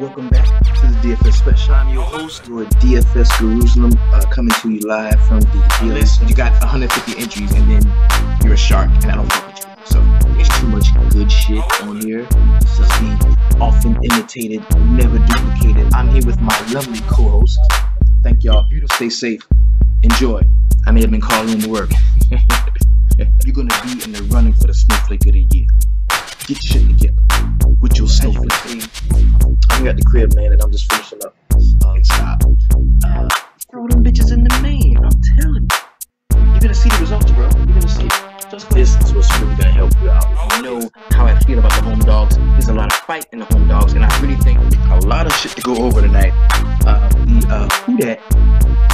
Welcome back to the DFS Special. I'm your host, your DFS Jerusalem, coming to you live from the list. You got 150 entries, and then you're a shark, and I don't fuck with you. So there's too much good shit on here. This is the often imitated, never duplicated. I'm here with my lovely co-host. Thank y'all. Stay safe. Enjoy. I may have been calling in to work. You're gonna be in the running for the Snowflake of the Year. Get your shit together with your snowflake. I'm at the crib, man, and I'm just finishing up. Stop. Throw them bitches in the main. I'm telling you. You're gonna see the results, bro. You're gonna see it. Just this is what's really gonna help you out. You know how I feel about the home dogs. There's a lot of fight in the home dogs, and I really think a lot of shit to go over tonight. Who that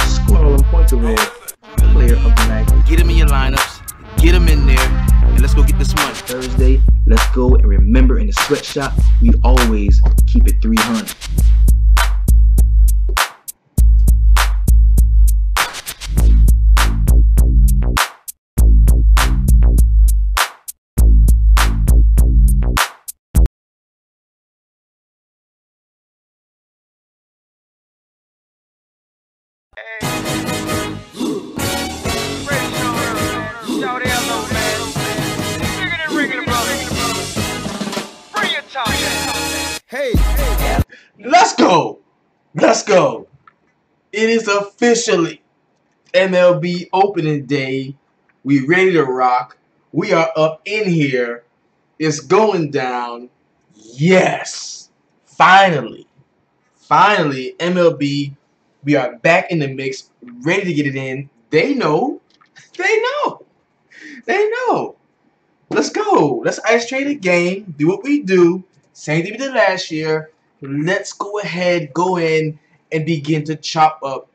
scored all them points over there? Player of the night. Get him in your lineups. Get him in there. And let's go get this money. Thursday, let's go, and remember, in the sweatshop, we always keep it 300. Let's go. It is officially MLB opening day. We ready to rock. We are up in here. It's going down. Yes. Finally, MLB, we are back in the mix, ready to get it in. They know. Let's go. Let's ice trade a game. Do what we do. Same thing we did last year. Let's go ahead, go in, and begin to chop up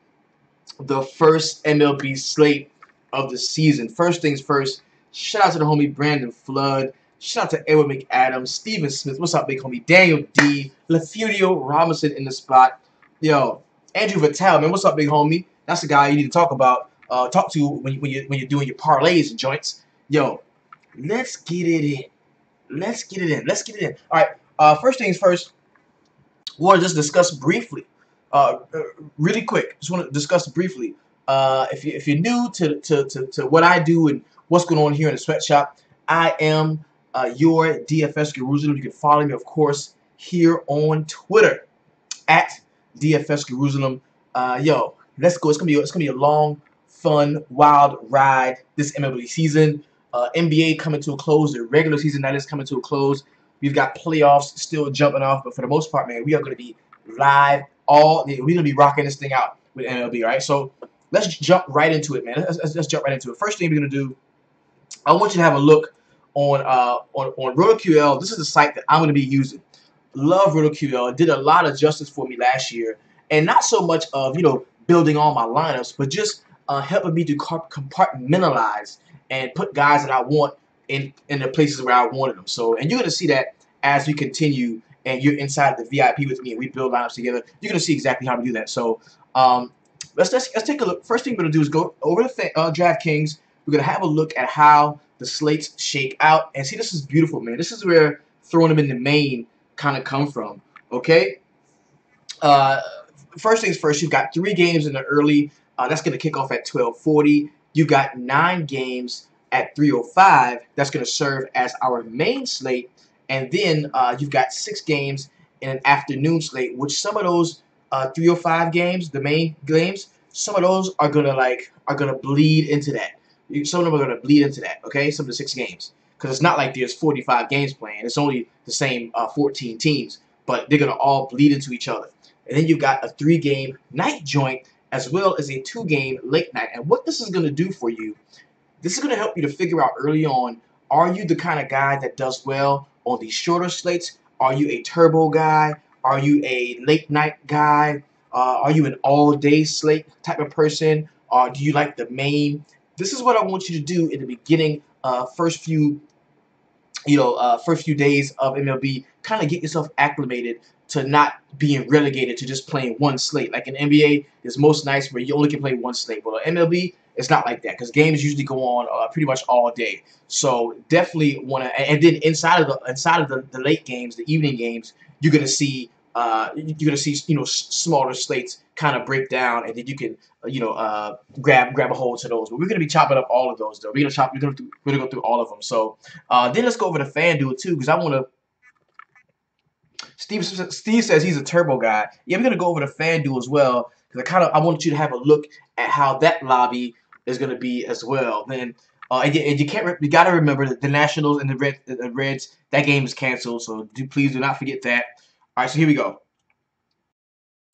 the first MLB slate of the season. First things first, shout out to the homie Brandon Flood. Shout out to Edward McAdams, Steven Smith. What's up, big homie? Daniel D. Lefurio Robinson in the spot. Yo, Andrew Vitale, man. What's up, big homie? That's the guy you need to talk about. Talk to when you're doing your parlays and joints. Yo, let's get it in. All right. First things first. Want to just discuss briefly, really quick. Just want to discuss briefly. If you're new to what I do and what's going on here in the sweatshop, I am your DFS Jerusalem. You can follow me, of course, here on Twitter at DFS Jerusalem. Yo, let's go. It's gonna be a long, fun, wild ride this MLB season. NBA coming to a close. The regular season that is coming to a close. We've got playoffs still jumping off, but for the most part, man, we are going to be live we're going to be rocking this thing out with MLB, right? So let's jump right into it, man. Let's jump right into it. First thing we're going to do, I want you to have a look on RotoQL. This is the site that I'm going to be using. Love RotoQL. It did a lot of justice for me last year, and not so much of building all my lineups, but just helping me to compartmentalize and put guys that I want in the places where I wanted them. So, and you're going to see that as we continue and you're inside the VIP with me and we build lineups together. You're going to see exactly how to do that. So, let's take a look. First thing we're going to do is go over to DraftKings. We're going to have a look at how the slates shake out. And see, this is beautiful, man. This is where throwing them in the main kind of come from, okay? First things first, you've got 3 games in the early. That's going to kick off at 12:40. You've got 9 games at 3:05, that's going to serve as our main slate, and then you've got 6 games in an afternoon slate, which some of those 3:05 games, the main games, some of those are gonna bleed into that. Some of them are gonna bleed into that. Okay, some of the 6 games, because it's not like there's 45 games playing. It's only the same 14 teams, but they're gonna all bleed into each other. And then you've got a 3-game night joint as well as a 2-game late night. And what this is gonna do for you. This is going to help you to figure out early on, are you the kind of guy that does well on these shorter slates? Are you a turbo guy? Are you a late night guy? Are you an all-day slate type of person? Do you like the main? This is what I want you to do in the beginning, first few days of MLB. Kind of get yourself acclimated to not being relegated to just playing one slate. Like in NBA, it's most nice where you only can play one slate. But MLB, it's not like that because games usually go on pretty much all day. So definitely want to, and then inside of the late games, the evening games, you're gonna see you're gonna see smaller slates kind of break down, and then you can grab a hold to those. But we're gonna be chopping up all of those though. We're gonna go through all of them. So then let's go over to FanDuel too, because I want to. Steve says he's a turbo guy. Yeah, we're gonna go over to FanDuel as well, because I want you to have a look at how that lobby is gonna be as well. Then and you gotta remember that the Nationals and the Reds, that game is canceled. So please do not forget that. All right, so here we go.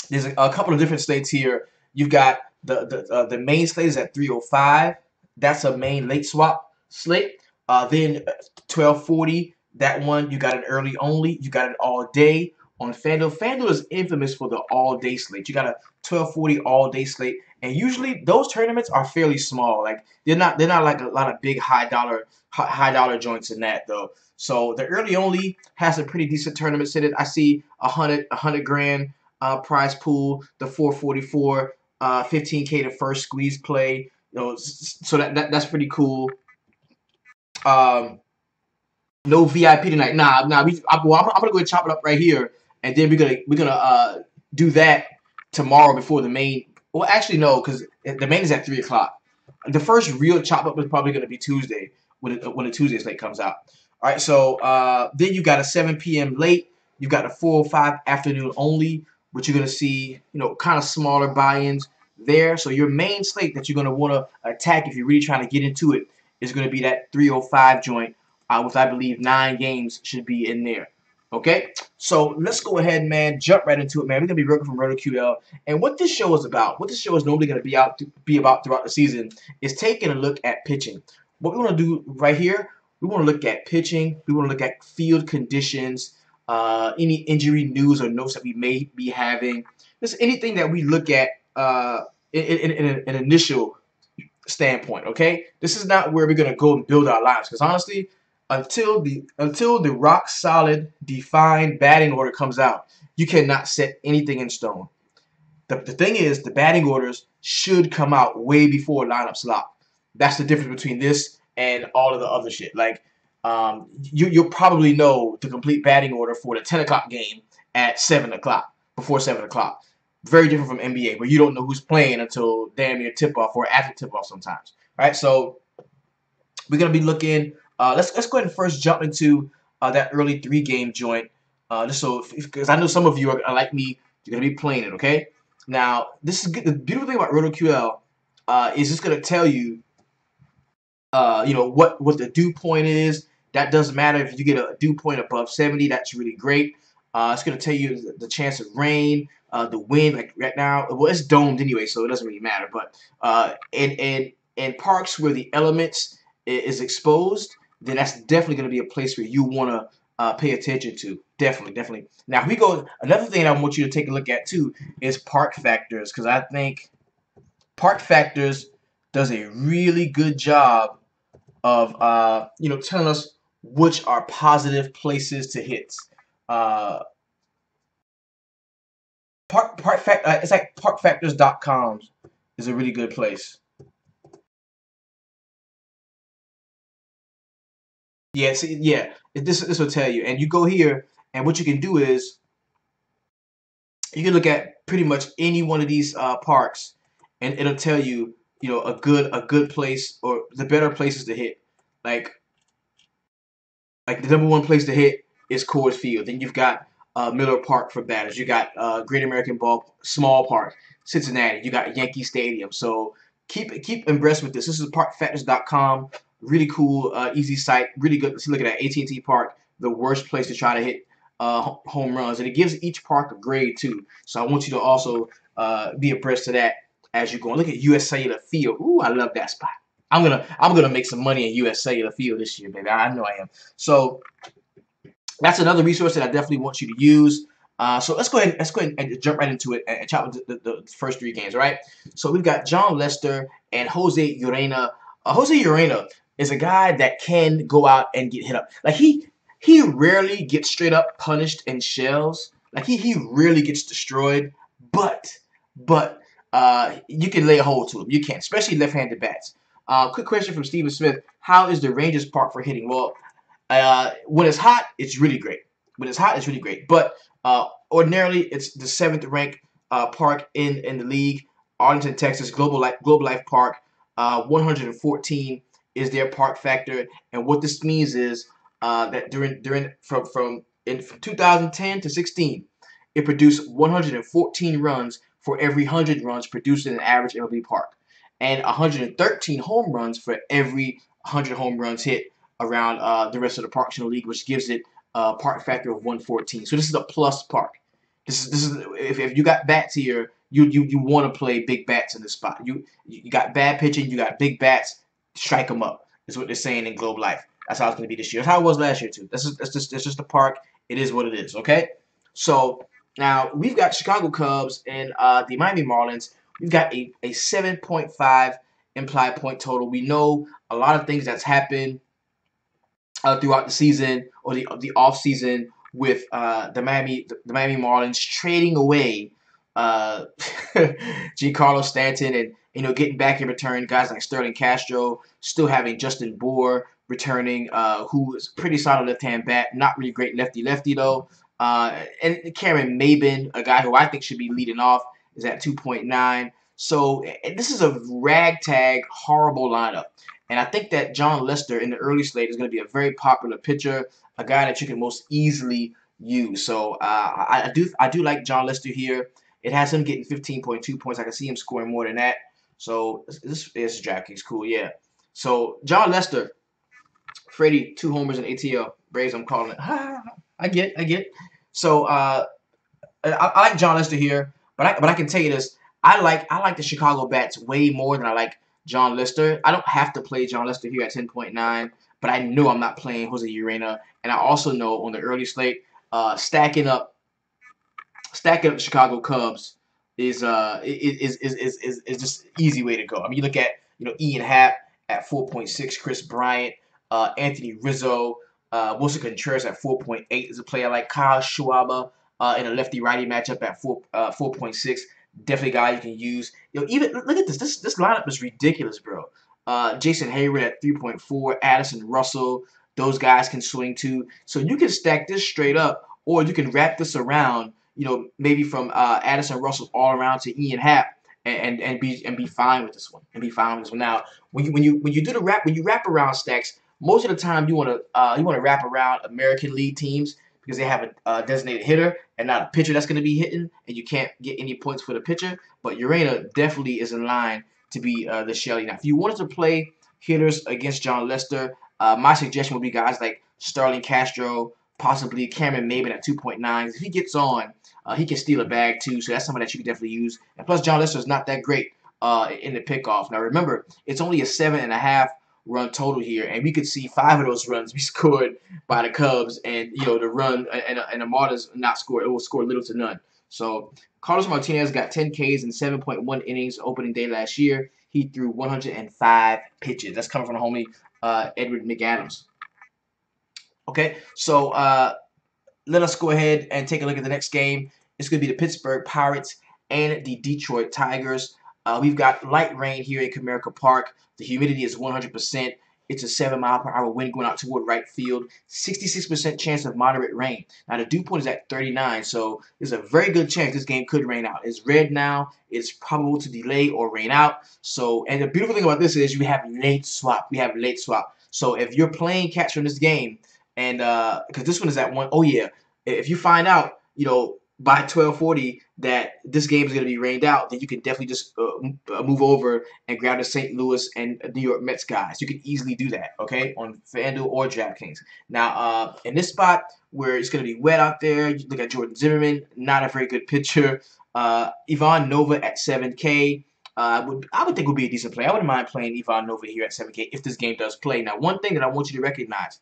There's a couple of different slates here. You've got the main slate is at 305. That's a main late swap slate. Then 1240. That one, you got an early only. You got it all day on FanDuel. FanDuel is infamous for the all day slate. You got a 1240 all day slate, and usually those tournaments are fairly small. Like they're not like a lot of big high dollar joints in that though. So the early only has a pretty decent tournament in it. I see 100 grand prize pool. The 444, 15K to first squeeze play. So that's pretty cool. No VIP tonight. Nah. I'm gonna go ahead and chop it up right here, and then we're gonna do that tomorrow before the main. Well, actually no, because the main is at 3 o'clock. The first real chop up is probably gonna be Tuesday when the Tuesday slate comes out. All right, so then you got a 7 p.m. late. You got a 4:05 afternoon only, which you're gonna see, kind of smaller buy-ins there. So your main slate that you're gonna want to attack if you're really trying to get into it is gonna be that 3:05 joint. With I believe 9 games should be in there. Okay, so let's go ahead, man. Jump right into it, man. We're gonna be working from RotoQL, and what this show is about, what this show is normally gonna be about throughout the season, is taking a look at pitching. What we want to do right here, we want to look at pitching. We want to look at field conditions, any injury news or notes that we may be having. Just anything that we look at in an initial standpoint. Okay, this is not where we're gonna go and build our lives, because honestly, until the rock solid defined batting order comes out, you cannot set anything in stone. The thing is, the batting orders should come out way before lineups lock. That's the difference between this and all of the other shit. Like you'll probably know the complete batting order for the 10 o'clock game at 7 o'clock, before 7 o'clock. Very different from NBA, where you don't know who's playing until damn near tip-off or after tip-off sometimes. All right, so we're going to be looking. Let's go ahead and first jump into that early 3-game joint. Just so, because I know some of you are like me, you're going to be playing it, okay? Now, this is good. The beautiful thing about RotoQL is it's going to tell you, what the dew point is. That doesn't matter if you get a dew point above 70. That's really great. It's going to tell you the chance of rain, the wind. Like right now, well, it's domed anyway, so it doesn't really matter. But in parks where the elements is exposed, then that's definitely going to be a place where you want to pay attention to. Definitely. Now, if we go, another thing I want you to take a look at too is park factors, because I think park factors does a really good job of telling us which are positive places to hit. It's like parkfactors.com is a really good place. Yeah, see, yeah. This will tell you, and you go here, and what you can do is you can look at pretty much any one of these parks, and it'll tell you, a good place or the better places to hit. Like the number one place to hit is Coarse Field. Then you've got Miller Park for batters. You got Great American Small Park, Cincinnati. You got Yankee Stadium. So keep impressed with this. This is parkfactors.com. Really cool, easy site. Really good. Let's look at that. AT&T Park, the worst place to try to hit home runs, and it gives each park a grade too. So I want you to also be abreast to that as you go. Look at US Cellular Field. Ooh, I love that spot. I'm gonna make some money in US Cellular Field this year, baby. I know I am. So that's another resource that I definitely want you to use. So let's go ahead and jump right into it and chop the first 3 games. All right. So we've got John Lester and Jose Urena. Jose Urena is a guy that can go out and get hit up. Like he rarely gets straight up punished in shells. Like he rarely gets destroyed. But you can lay a hold to him. You can, especially left-handed bats. Quick question from Steven Smith: how is the Rangers park for hitting? Well, when it's hot, it's really great. When it's hot, it's really great. But Ordinarily, it's the 7th ranked park in the league. Arlington, Texas, Global Life Park. 114 is their park factor, and what this means is that from 2010 to 16, it produced 114 runs for every 100 runs produced in an average MLB park, and 113 home runs for every 100 home runs hit around the rest of the parks in the league, which gives it a park factor of 114. So this is a plus park. This is if you got bats here, you want to play big bats in this spot. You got bad pitching, you got big bats, strike them up. Is what they're saying in Globe Life. That's how it's going to be this year. That's how it was last year too. That's just a park. It is what it is. Okay. So now we've got Chicago Cubs and the Miami Marlins. We've got a 7.5 implied point total. We know a lot of things that's happened throughout the season or the off season with the Miami Marlins trading away Giancarlo Stanton and getting back in return guys like Sterling Castro, still having Justin Bour returning, who is pretty solid left-hand bat, not really great lefty though. And Cameron Maybin, a guy who I think should be leading off, is at 2.9. So this is a ragtag, horrible lineup. And I think that John Lester in the early slate is going to be a very popular pitcher, a guy that you can most easily use. So I do like John Lester here. It has him getting 15.2 points. I can see him scoring more than that. So this is DraftKings cool, yeah. So John Lester, Freddie, 2 homers in ATL. Braves, I'm calling it. I get. So I like John Lester here, but I can tell you this. I like the Chicago bats way more than I like John Lester. I don't have to play John Lester here at 10.9, but I know I'm not playing Jose Urena, and I also know on the early slate, stacking up the Chicago Cubs is just an easy way to go. I mean, you look at Ian Happ at 4.6, Chris Bryant, Anthony Rizzo, Wilson Contreras at 4.8 is a player like Kyle Schwarber in a lefty-righty matchup at 4.6. Definitely a guy you can use. Even look at this. This lineup is ridiculous, bro. Jason Hayward at 3.4, Addison Russell. Those guys can swing too. So you can stack this straight up, or you can wrap this around. Maybe from Addison Russell all around to Ian Happ, and be fine with this one. Now, when you wrap around stacks, most of the time you want to wrap around American League teams because they have a designated hitter and not a pitcher that's going to be hitting, and you can't get any points for the pitcher. But Urena definitely is in line to be the Shelley. Now, if you wanted to play hitters against John Lester, my suggestion would be guys like Sterling Castro, possibly Cameron Maybin at 2.9. If he gets on, he can steal a bag too, so that's something that you can definitely use. And plus, John Lester is not that great in the pickoff. Now, remember, it's only a 7.5 run total here, and we could see 5 of those runs be scored by the Cubs, and the run and the Marlins not score. It will score little to none. So Carlos Martinez got 10 Ks in 7.1 innings opening day last year. He threw 105 pitches. That's coming from the homie Edward McAdams. Okay, so let us go ahead and take a look at the next game. It's going to be the Pittsburgh Pirates and the Detroit Tigers. We've got light rain here at Comerica Park. The humidity is 100%. It's a 7-mile-per-hour wind going out toward right field. 66% chance of moderate rain. Now, the dew point is at 39, so there's a very good chance this game could rain out. It's red now. It's probable to delay or rain out. So, and the beautiful thing about this is we have late swap. So, if you're playing catch from this game, and because this one is at 1, oh yeah, if you find out, by 12:40 that this game is going to be rained out, then you can definitely just move over and grab the St. Louis and New York Mets guys. You can easily do that, okay, on FanDuel or DraftKings. Now, in this spot where it's going to be wet out there, you look at Jordan Zimmerman, not a very good pitcher. Ivan Nova at 7K. I would think would be a decent play. I wouldn't mind playing Ivan Nova here at 7K if this game does play. Now, one thing that I want you to recognize,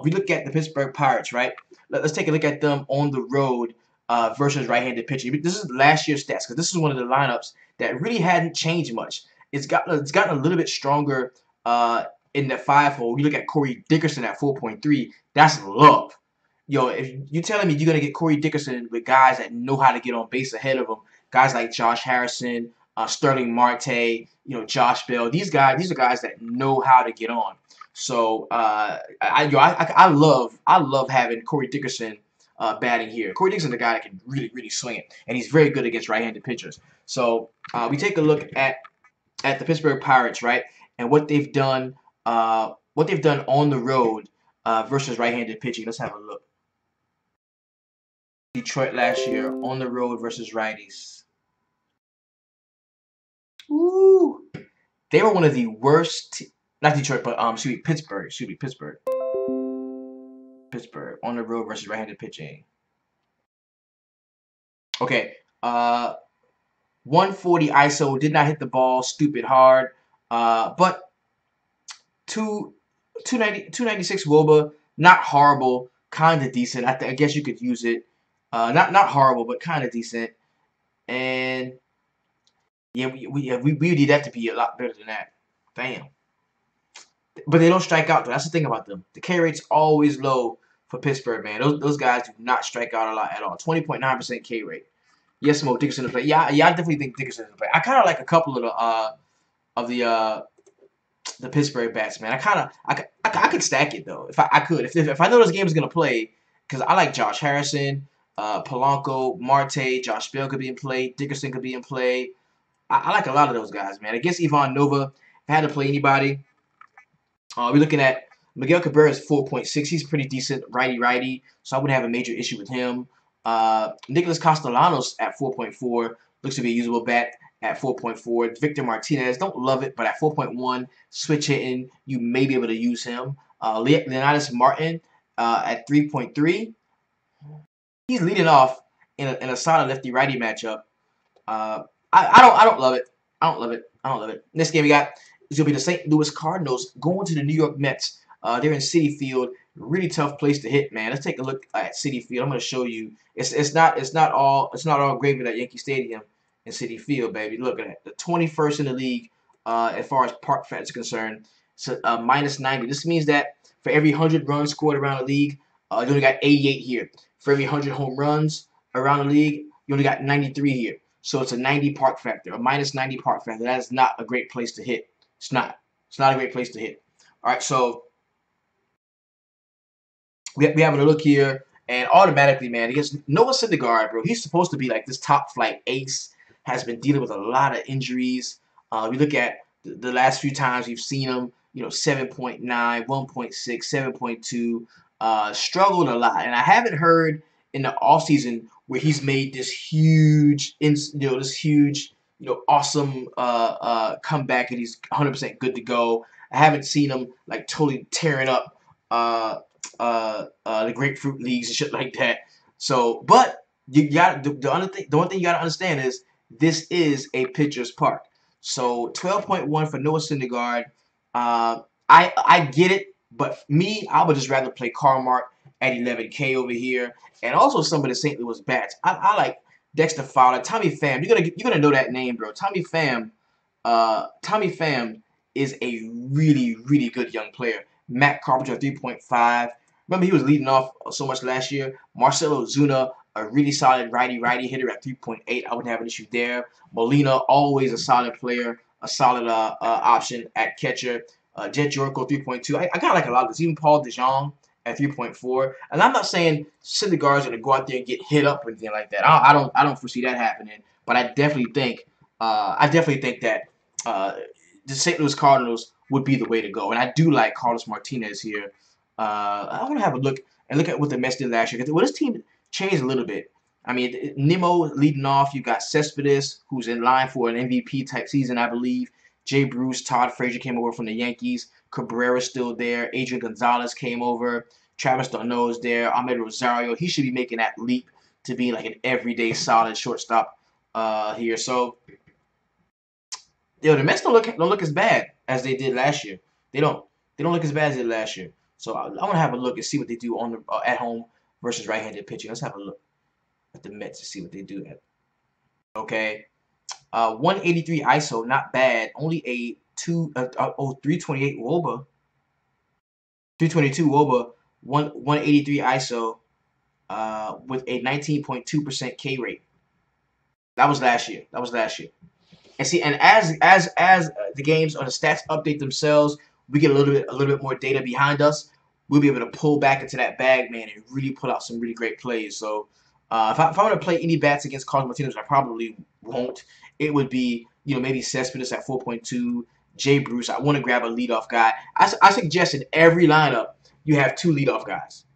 we look at the Pittsburgh Pirates, right? Let's take a look at them on the road versus right-handed pitching. This is last year's stats because this is one of the lineups that really hadn't changed much. It's gotten a little bit stronger in the 5-hole. You look at Corey Dickerson at 4.3. That's love. If you're telling me you're gonna get Corey Dickerson with guys that know how to get on base ahead of him, guys like Josh Harrison, Sterling Marte, Josh Bell. These are guys that know how to get on. So I love having Corey Dickerson batting here. Corey Dixon's a guy that can really swing it, and he's very good against right-handed pitchers. So we take a look at the Pittsburgh Pirates, right, and what they've done on the road versus right-handed pitching. Let's have a look. Detroit last year on the road versus righties. Ooh. They were one of the worst, not Detroit, but Pittsburgh. Pittsburgh on the road versus right-handed pitching. Okay, 140 ISO, did not hit the ball stupid hard, but 296 WOBA, not horrible, kind of decent. I guess you could use it. Not horrible, but kind of decent. And yeah, we need that to be a lot better than that. Damn. But they don't strike out, though. That's the thing about them. The K rate's always low for Pittsburgh, man. Those guys do not strike out a lot at all. 20.9% K rate. Yes, Mo Dickerson to play. Yeah, I definitely think Dickerson to play. I kind of like a couple of the Pittsburgh bats, man. I could stack it though if I could. If I know this game is gonna play, because I like Josh Harrison, Polanco, Marte, Josh Bell could be in play, Dickerson could be in play. I like a lot of those guys, man. Against Ivan Nova, if I had to play anybody, we're looking at Miguel Cabrera's 4.6. He's pretty decent righty, so I wouldn't have a major issue with him. Nicholas Castellanos at 4.4 looks to be a usable bat at 4.4. Victor Martinez, don't love it, but at 4.1, switch hitting, you may be able to use him. Leonidas Martin at 3.3. He's leading off in a solid lefty-righty matchup. I don't love it. I don't love it. Next game we got is going to be the St. Louis Cardinals going to the New York Mets. They're in Citi Field. Really tough place to hit, man. Let's take a look at Citi Field. I'm going to show you. It's not all gravy at Yankee Stadium in Citi Field, baby. Look at it. The 21st in the league as far as park factor is concerned. So minus 90. This means that for every 100 runs scored around the league, you only got 88 here. For every 100 home runs around the league, you only got 93 here. So it's a 90 park factor, a minus 90 park factor. That is not a great place to hit. It's not. It's not a great place to hit. All right, so we having a look here, and automatically, man, against Noah Syndergaard, bro, he's supposed to be like this top flight ace. Has been dealing with a lot of injuries. We look at the last few times we've seen him, 7.9, 1.6, 7.2, struggled a lot, and I haven't heard in the offseason where he's made this huge, awesome comeback and he's 100% good to go. I haven't seen him like totally tearing up the grapefruit leagues and shit like that. So, but you got the one thing you got to understand is this is a pitcher's park. So 12.1 for Noah Syndergaard. I get it, but me, I would just rather play Carmark at 11K over here, and also some of the St. Louis bats. I like Dexter Fowler, Tommy Pham. You're gonna know that name, bro. Tommy Pham is a really good young player. Matt Carpenter 3.5. Remember, he was leading off so much last year. Marcelo Ozuna, a really solid righty hitter at 3.8. I wouldn't have an issue there. Molina, always a solid player, a solid option at catcher. Jet Jorico 3.2. I got like a lot of this. Even Paul DeJong at 3.4. And I'm not saying Syndergaard's going to go out there and get hit up or anything like that. I don't foresee that happening. But I definitely think that the St. Louis Cardinals would be the way to go. And I do like Carlos Martinez here. I want to have a look at what the Mets did last year. Well, this team changed a little bit. I mean, Nimmo leading off. You got Cespedes, who's in line for an MVP type season, I believe. Jay Bruce, Todd Frazier came over from the Yankees. Cabrera's still there. Adrian Gonzalez came over. Travis d'Arnaud is there. Ahmed Rosario. He should be making that leap to be like an everyday solid shortstop here. So, the Mets don't look as bad as they did last year. They don't look as bad as they did last year. So I want to have a look and see what they do on the at home versus right-handed pitching. Let's have a look at the Mets to see what they do. Okay, 183 ISO, not bad. Only a 328 WOBA, 322 WOBA, 183 ISO, with a 19.2% K rate. That was last year. And see, and as the games or the stats update themselves, we get a little bit more data behind us. we'll be able to pull back into that bag, man, and really pull out some really great plays. So if I want to play any bats against Carlos Martinez, I probably won't. It would be, maybe Cespedes at 4.2, Jay Bruce. I want to grab a leadoff guy. I suggest in every lineup you have 2 leadoff guys.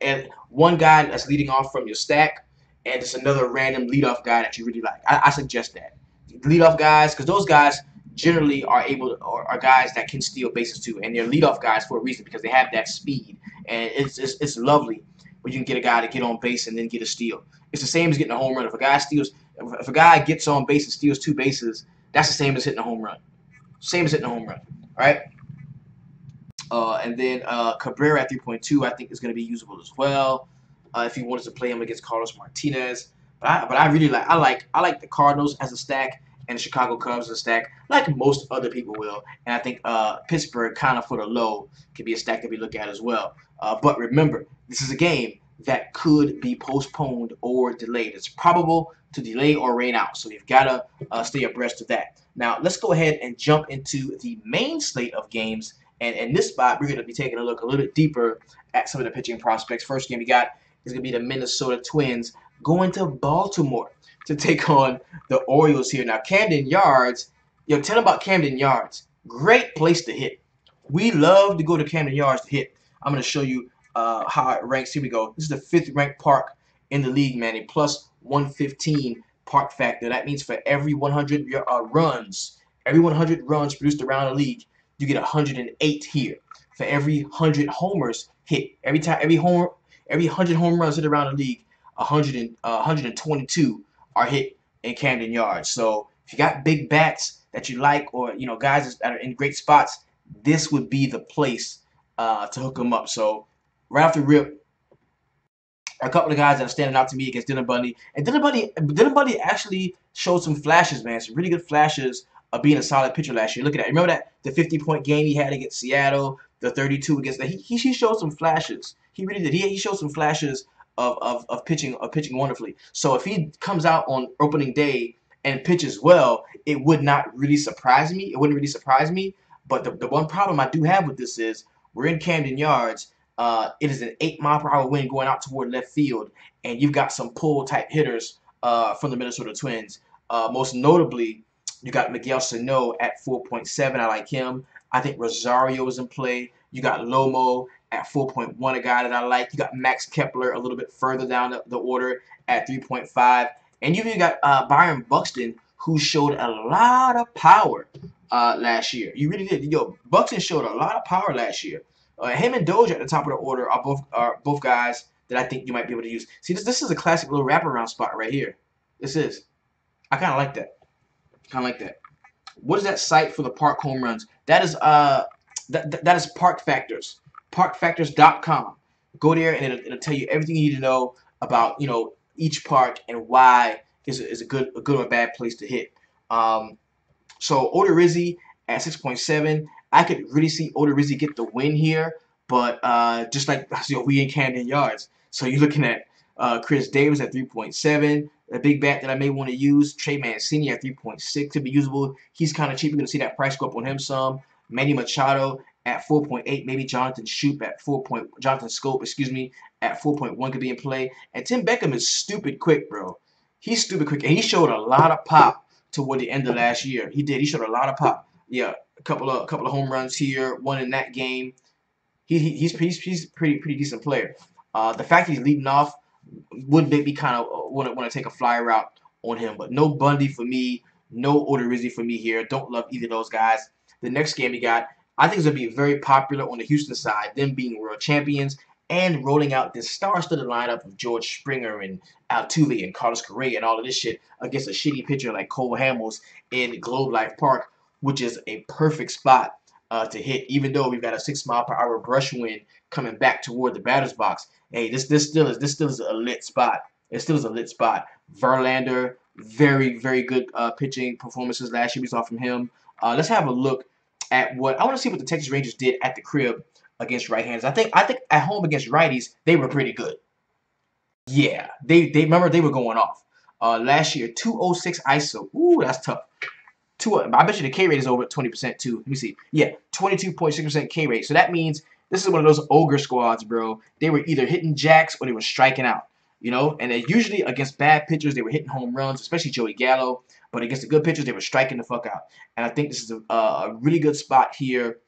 And one guy that's leading off from your stack, and just another random leadoff guy that you really like. I suggest that. Leadoff guys, because those guys generally are are guys that can steal bases too, and they're leadoff guys for a reason because they have that speed, and it's lovely when you can get a guy to get on base and then get a steal. It's the same as getting a home run. If a guy gets on base and steals 2 bases, that's the same as hitting a home run. Same as hitting a home run, all right? And then Cabrera at 3.2, I think is going to be usable as well. If you wanted to play him against Carlos Martinez, but I really like the Cardinals as a stack and the Chicago Cubs as a stack, like most other people will. And I think Pittsburgh kind of for the low could be a stack that we look at as well. But remember, this is a game that could be postponed or delayed. It's probable to delay or rain out, so you've got to stay abreast of that. Now let's go ahead and jump into the main slate of games. And in this spot, we're going to be taking a look a little bit deeper at some of the pitching prospects. First game we got is going to be the Minnesota Twins going to Baltimore to take on the Orioles here. Now, Camden Yards, tell them about Camden Yards. Great place to hit. We love to go to Camden Yards to hit. I'm going to show you how it ranks. Here we go. This is the 5th ranked park in the league, man. A plus 115 park factor. That means for every 100 runs produced around the league, you get 108 here. For every 100 homers hit, every 100 home runs hit around the league, 122 are hit in Camden Yards. So if you got big bats that you like, or guys that are in great spots, this would be the place to hook them up. So right off the rip, a couple of guys that are standing out to me against Dylan Bundy, and Dylan Bundy actually showed some flashes, man, some really good flashes of being a solid pitcher last year. Look at that. Remember that the 50-point game he had against Seattle, the 32 against that. He showed some flashes. He really did. He showed some flashes of pitching wonderfully. So if he comes out on opening day and pitches well, it would not really surprise me. It wouldn't really surprise me. But the one problem I do have with this is we're in Camden Yards. It is an 8-mile-per-hour wind going out toward left field, and you've got some pull type hitters from the Minnesota Twins. Most notably, you got Miguel Sano at 4.7. I like him. I think Rosario is in play. You got Lomo at 4.1, a guy that I like. You got Max Kepler a little bit further down the order at 3.5. And you even got Byron Buxton, who showed a lot of power last year. You really did. Buxton showed a lot of power last year. Him and Doge at the top of the order are both guys that I think you might be able to use. See, this is a classic little wraparound spot right here. This is. I kind of like that. What is that site for the park home runs? That is that is Park Factors. Parkfactors.com. Go there and it'll tell you everything you need to know about each park and why is a good or bad place to hit. So Odorizzi at 6.7. I could really see Odorizzi get the win here, but just like we in Camden Yards. So you're looking at Chris Davis at 3.7. A big bat that I may want to use, Trey Mancini at 3.6 to be usable. He's kind of cheap. You're going to see that price go up on him some. Manny Machado at 4.8. Maybe Jonathan Scope, at 4.1 could be in play. And Tim Beckham is stupid quick, bro. He's stupid quick, and he showed a lot of pop toward the end of last year. He did. He showed a lot of pop. Yeah, a couple of home runs here, one in that game. He's pretty decent player. The fact that he's leading off would make me kind of want to take a fly route on him. But no Bundy for me, no Odorizzi for me here. Don't love either of those guys. The next game we got, I think it's going to be very popular on the Houston side, them being world champions and rolling out this star-studded lineup of George Springer and Altuve and Carlos Correa and all of this shit against a shitty pitcher like Cole Hamels in Globe Life Park, which is a perfect spot to hit, even though we've got a 6-mile-per-hour brush wind coming back toward the batter's box. Hey, this still is a lit spot. It still is a lit spot. Verlander, very, very good pitching performances last year we saw from him. Let's have a look at what I want to see what the Texas Rangers did at the crib against right-handers. I think at home against righties they were pretty good. Yeah, they remember they were going off. Last year 206 ISO. Ooh, that's tough. I bet you the K rate is over 20% too. Let me see. Yeah, 22.6% K rate. So that means This is one of those ogre squads, bro. They were either hitting jacks or they were striking out. You know, and they usually against bad pitchers, they were hitting home runs, especially Joey Gallo. But against the good pitchers, they were striking the fuck out. And I think this is a really good spot here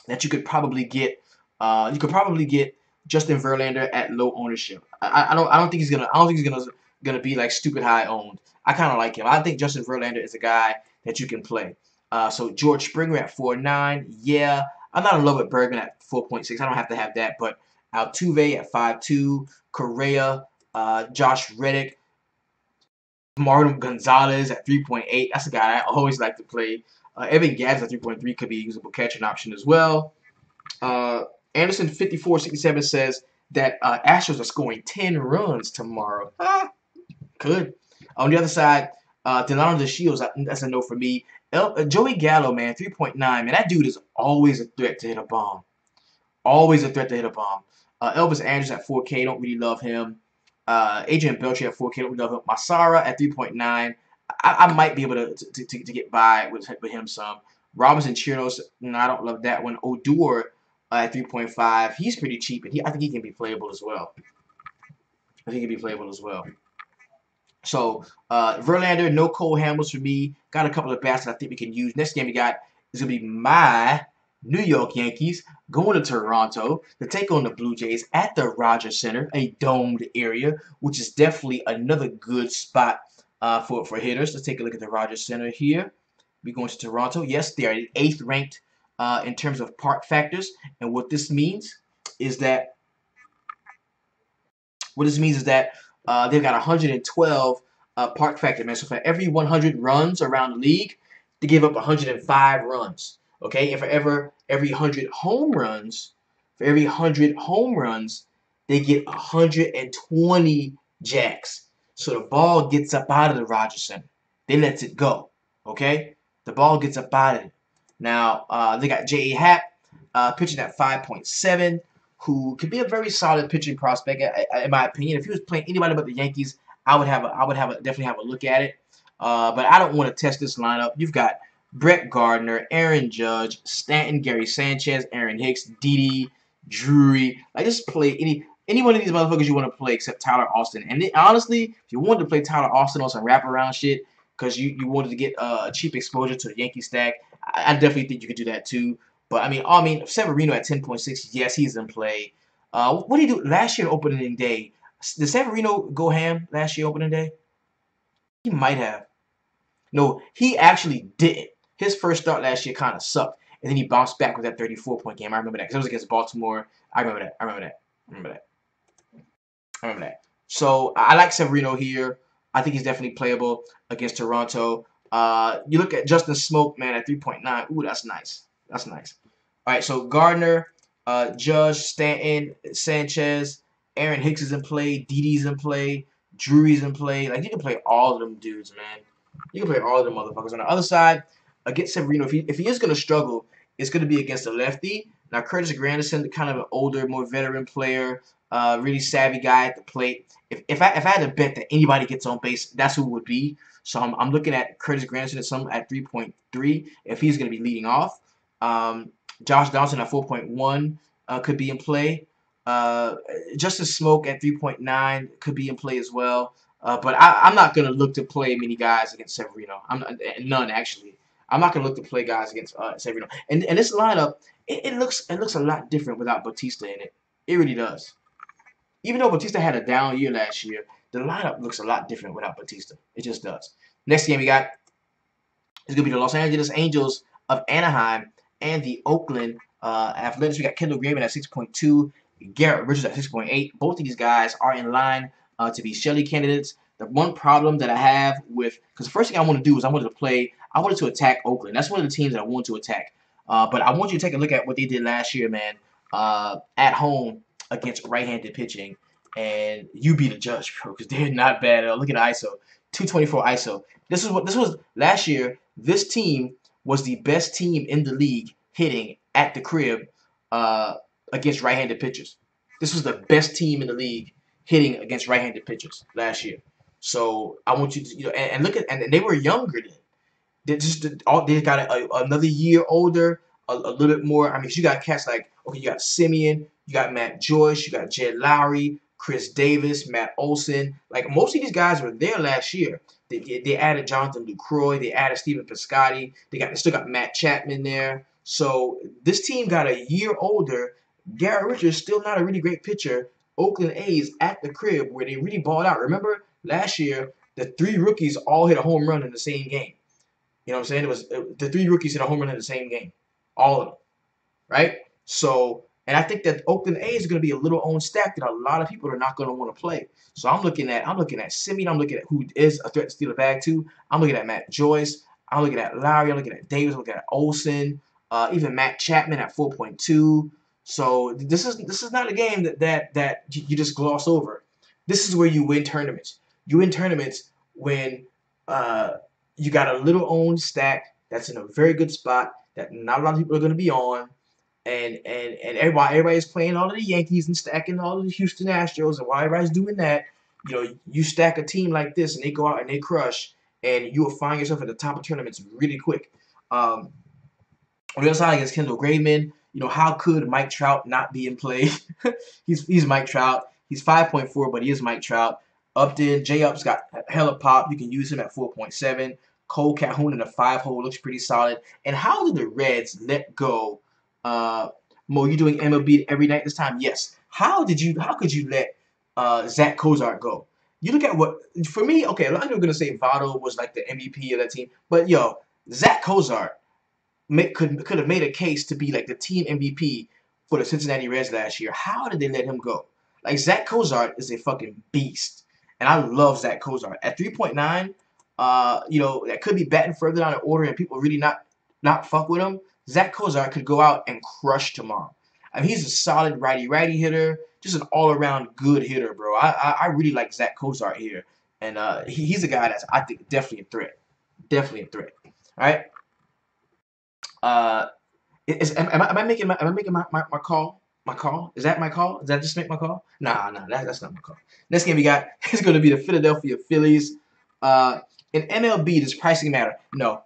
that you could probably get. You could probably get Justin Verlander at low ownership. I don't think he's gonna be like stupid high owned. I kind of like him. I think Justin Verlander is a guy that you can play. So George Springer at 4.9. Yeah, I'm not in love with Bergman at 4.6. I don't have to have that, but Altuve at 5.2. Correa, Josh Reddick, Martin Gonzalez at 3.8. That's a guy I always like to play. Evan Gattis at 3.3 could be a usable catching option as well. Anderson 5467 says that Astros are scoring 10 runs tomorrow. Could. On the other side, Delano DeShields, that's a no for me. Joey Gallo, man, 3.9. Man, that dude is always a threat to hit a bomb. Always a threat to hit a bomb. Elvis Andrus at 4K, don't really love him. Adrian Beltre at 4K, don't really love him. Masara at 3.9. I might be able to get by with him some. Robinson Chirinos, no, I don't love that one. Odor at 3.5. He's pretty cheap, and I think he can be playable as well. So, Verlander, no Cole Hamels for me. Got a couple of bats that I think we can use. Next game we got is going to be my New York Yankees going to Toronto to take on the Blue Jays at the Rogers Center, a domed area, which is definitely another good spot for hitters. Let's take a look at the Rogers Center here. We're going to Toronto. Yes, they are 8th ranked in terms of park factors. And what this means is that they've got 112 park factor, man. So for every 100 runs around the league, they give up 105 runs. Okay, and for every 100 home runs, they get 120 jacks. So the ball gets up out of the Rogers Center. They lets it go. Okay, the ball gets up out of it. Now they got J.A. Happ pitching at 5.7. Who could be a very solid pitching prospect, in my opinion. If he was playing anybody but the Yankees, I would definitely have a look at it. But I don't want to test this lineup. You've got Brett Gardner, Aaron Judge, Stanton, Gary Sanchez, Aaron Hicks, Didi, Drury. Like, just play any one of these motherfuckers you want to play except Tyler Austin. And honestly, if you wanted to play Tyler Austin on some wraparound shit because you wanted to get a cheap exposure to the Yankee stack, I definitely think you could do that too. But I mean, Severino at 10.6, yes, he's in play. What did he do last year opening day? Did Severino go ham last year opening day? He might have. No, he actually didn't. His first start last year kind of sucked, and then he bounced back with that 34-point game. I remember that because it was against Baltimore. I remember that. So I like Severino here. I think he's definitely playable against Toronto. You look at Justin Smoke, man, at 3.9. Ooh, that's nice. All right, so Gardner, Judge, Stanton, Sanchez, Aaron Hicks is in play, Didi's in play, Drury's in play. Like, you can play all of them dudes, man. You can play all of them motherfuckers. On the other side, against Severino, if he is going to struggle, it's going to be against a lefty. Now, Curtis Granderson, kind of an older, more veteran player, really savvy guy at the plate. If I had to bet that anybody gets on base, that's who it would be. So I'm looking at Curtis Granderson at 3.3 if he's going to be leading off. Josh Donaldson at 4.1 could be in play. Justice Smoke at 3.9 could be in play as well. But I'm not going to look to play many guys against Severino. None, actually. I'm not going to look to play guys against Severino. And this lineup, it looks a lot different without Bautista in it. It really does. Even though Bautista had a down year last year, the lineup looks a lot different without Bautista. It just does. Next game we got is going to be the Los Angeles Angels of Anaheim and the Oakland Athletics. We got Kendall Graveman at 6.2, Garrett Richards at 6.8. Both of these guys are in line to be Shelly candidates. The one problem that I have with, because the first thing I want to do is I wanted to attack Oakland. That's one of the teams that I want to attack. But I want you to take a look at what they did last year, man, at home against right-handed pitching. And you be the judge, bro, because they're not bad at all. Look at the ISO. 224 ISO. This was last year. This team was the best team in the league hitting at the crib against right-handed pitchers. This was the best team in the league hitting against right-handed pitchers last year. So I want you to, and look at, and they were younger then. They got another year older. a little bit more. I mean, you got cats like, okay, you got Simeon, you got Matt Joyce, you got Jed Lowry, Chris Davis, Matt Olson. Like, most of these guys were there last year. They added Jonathan Lucroy, they added Stephen Piscotty, they still got Matt Chapman there. So this team got a year older. Garrett Richards still not a really great pitcher. Oakland A's at the crib where they really balled out. Remember last year, the 3 rookies all hit a home run in the same game. You know what I'm saying? The 3 rookies hit a home run in the same game, all of them, right? So, and I think that Oakland A's is going to be a little own stack that a lot of people are not going to want to play. So I'm looking at Simeon. I'm looking at who is a threat to steal a bag too. I'm looking at Matt Joyce. I'm looking at Lowry. I'm looking at Davis. I'm looking at Olson. Even Matt Chapman at 4.2. So this is not a game that you just gloss over. This is where you win tournaments. You win tournaments when you got a little owned stack that's in a very good spot that not a lot of people are going to be on, and everybody's playing all of the Yankees and stacking all of the Houston Astros, and while everybody's doing that, you know, you stack a team like this and they go out and they crush, and you will find yourself at the top of tournaments really quick. On the other side against Kendall Graveman, you know, how could Mike Trout not be in play? he's Mike Trout. He's 5.4, but he is Mike Trout. Upton, J-Up's got hella pop. You can use him at 4.7. Cole Calhoun in the 5-hole looks pretty solid. And how did the Reds let go? Mo, you doing MLB every night this time? Yes. How could you let Zach Cozart go? You look at what, for me, okay, a lot of people are going to say Votto was like the MVP of that team. But, yo, Zach Cozart could have made a case to be like the team MVP for the Cincinnati Reds last year. How did they let him go? Like, Zach Cozart is a fucking beast. And I love Zach Cozart. At 3.9, you know, that could be batting further down the order and people really not fuck with him. Zach Cozart could go out and crush tomorrow. I mean, he's a solid righty hitter, just an all-around good hitter, bro. I really like Zach Cozart here. And he's a guy that's, I think, definitely a threat. Definitely a threat. All right? Am I making my call? My call? Is that my call? Does that just make my call? Nah, that's not my call. Next game we got is going to be the Philadelphia Phillies. In MLB, does pricing matter? No.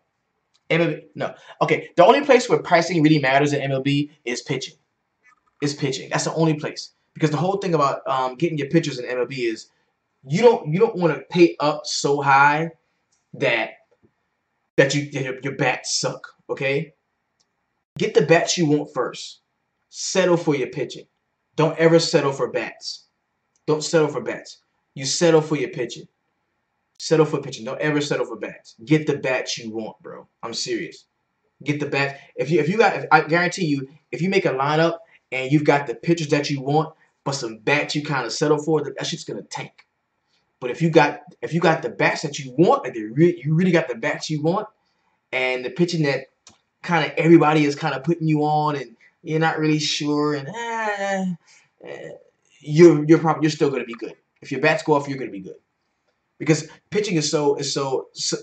MLB, no. Okay, the only place where pricing really matters in MLB is pitching. It's pitching. That's the only place. Because the whole thing about getting your pitchers in MLB is you don't want to pay up so high that your bats suck. Okay? Get the bats you want first. Settle for your pitching. Don't ever settle for bats. Don't settle for bats. You settle for your pitching. Settle for pitching. Don't ever settle for bats. Get the bats you want, bro. I'm serious. Get the bats. If you got, I guarantee you, if you make a lineup and you've got the pitchers that you want, but some bats you kind of settle for, that shit's gonna tank. But if you got the bats that you want, like you really got the bats you want, and the pitching that kind of everybody is kind of putting you on, and you're not really sure, and you're still gonna be good. If your bats go off, you're gonna be good. Because pitching is so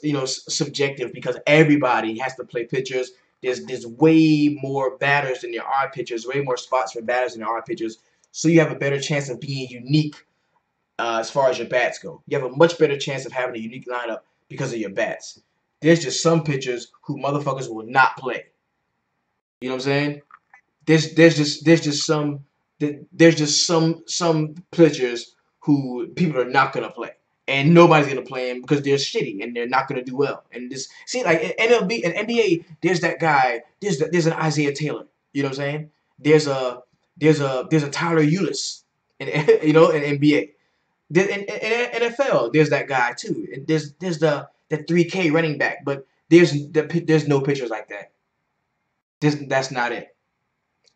you know, subjective, because everybody has to play pitchers. There's way more batters than there are pitchers, way more spots for batters than there are pitchers. So you have a better chance of being unique as far as your bats go. You have a much better chance of having a unique lineup because of your bats. There's just some pitchers who motherfuckers will not play. You know what I'm saying? There's just some pitchers who people are not gonna play. And nobody's gonna play him because they're shitty and they're not gonna do well. And this, see, like in MLB and NBA, there's that guy. There's an Isaiah Taylor. You know what I'm saying? There's a Tyler Eulis, in you know, in NBA. In NFL, there's that guy too. There's the 3K running back, but there's no pitchers like that. That's not it.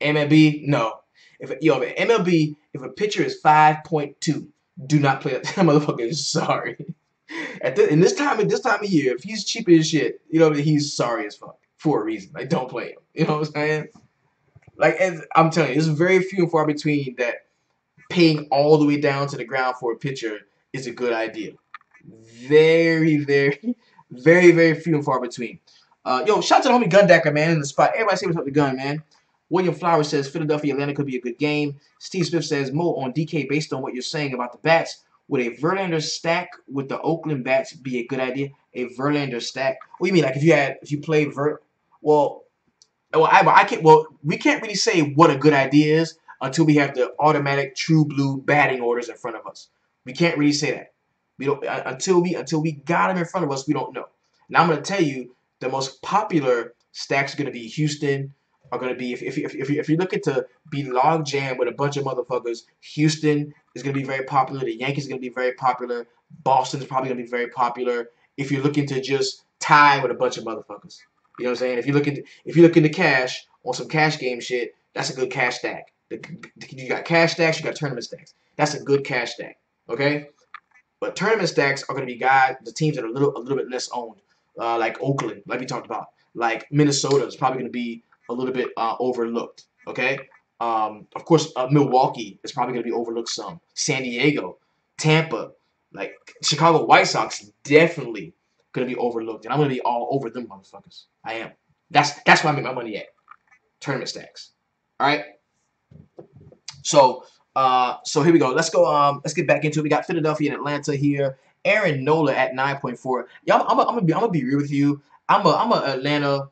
MLB, no. MLB, if a pitcher is 5.2. Do not play that motherfucker. Sorry. In this time of year, if he's cheap as shit, you know, he's sorry as fuck for a reason. Like, don't play him. You know what I'm saying? Like, I'm telling you, it's very few and far between that paying all the way down to the ground for a pitcher is a good idea. Very, very, very, very few and far between. Yo, shout out to the homie Gundacker, man, in the spot. Everybody say what's up to Gun, man. William Flowers says Philadelphia Atlanta could be a good game. Steve Smith says Mo on DK, based on what you're saying about the bats, would a Verlander stack with the Oakland bats be a good idea? A Verlander stack? What do you mean? Like if you play well, Well, I can't. Well, we can't really say what a good idea is until we have the automatic true blue batting orders in front of us. We can't really say that. We don't until we got them in front of us. We don't know. Now I'm gonna tell you the most popular stacks are gonna be Houston. Are gonna be if you're looking to be log jam with a bunch of motherfuckers, Houston is gonna be very popular. The Yankees are gonna be very popular. Boston is probably gonna be very popular. If you're looking to just tie with a bunch of motherfuckers. You know what I'm saying? If you're looking to cash on some cash game shit, that's a good cash stack. You got cash stacks, you got tournament stacks. That's a good cash stack. Okay? But tournament stacks are going to be the teams that are a little bit less owned, like Oakland, like we talked about, like Minnesota is probably going to be a little bit overlooked. Okay, of course, Milwaukee is probably going to be overlooked some. San Diego, Tampa, like Chicago White Sox, definitely going to be overlooked, and I'm going to be all over them motherfuckers. I am. That's where I make my money at. Tournament stacks. All right. So here we go. Let's go. Let's get back into it. We got Philadelphia and Atlanta here. Aaron Nola at 9.4. Yeah, I'm gonna be real with you. I'm a Atlanta.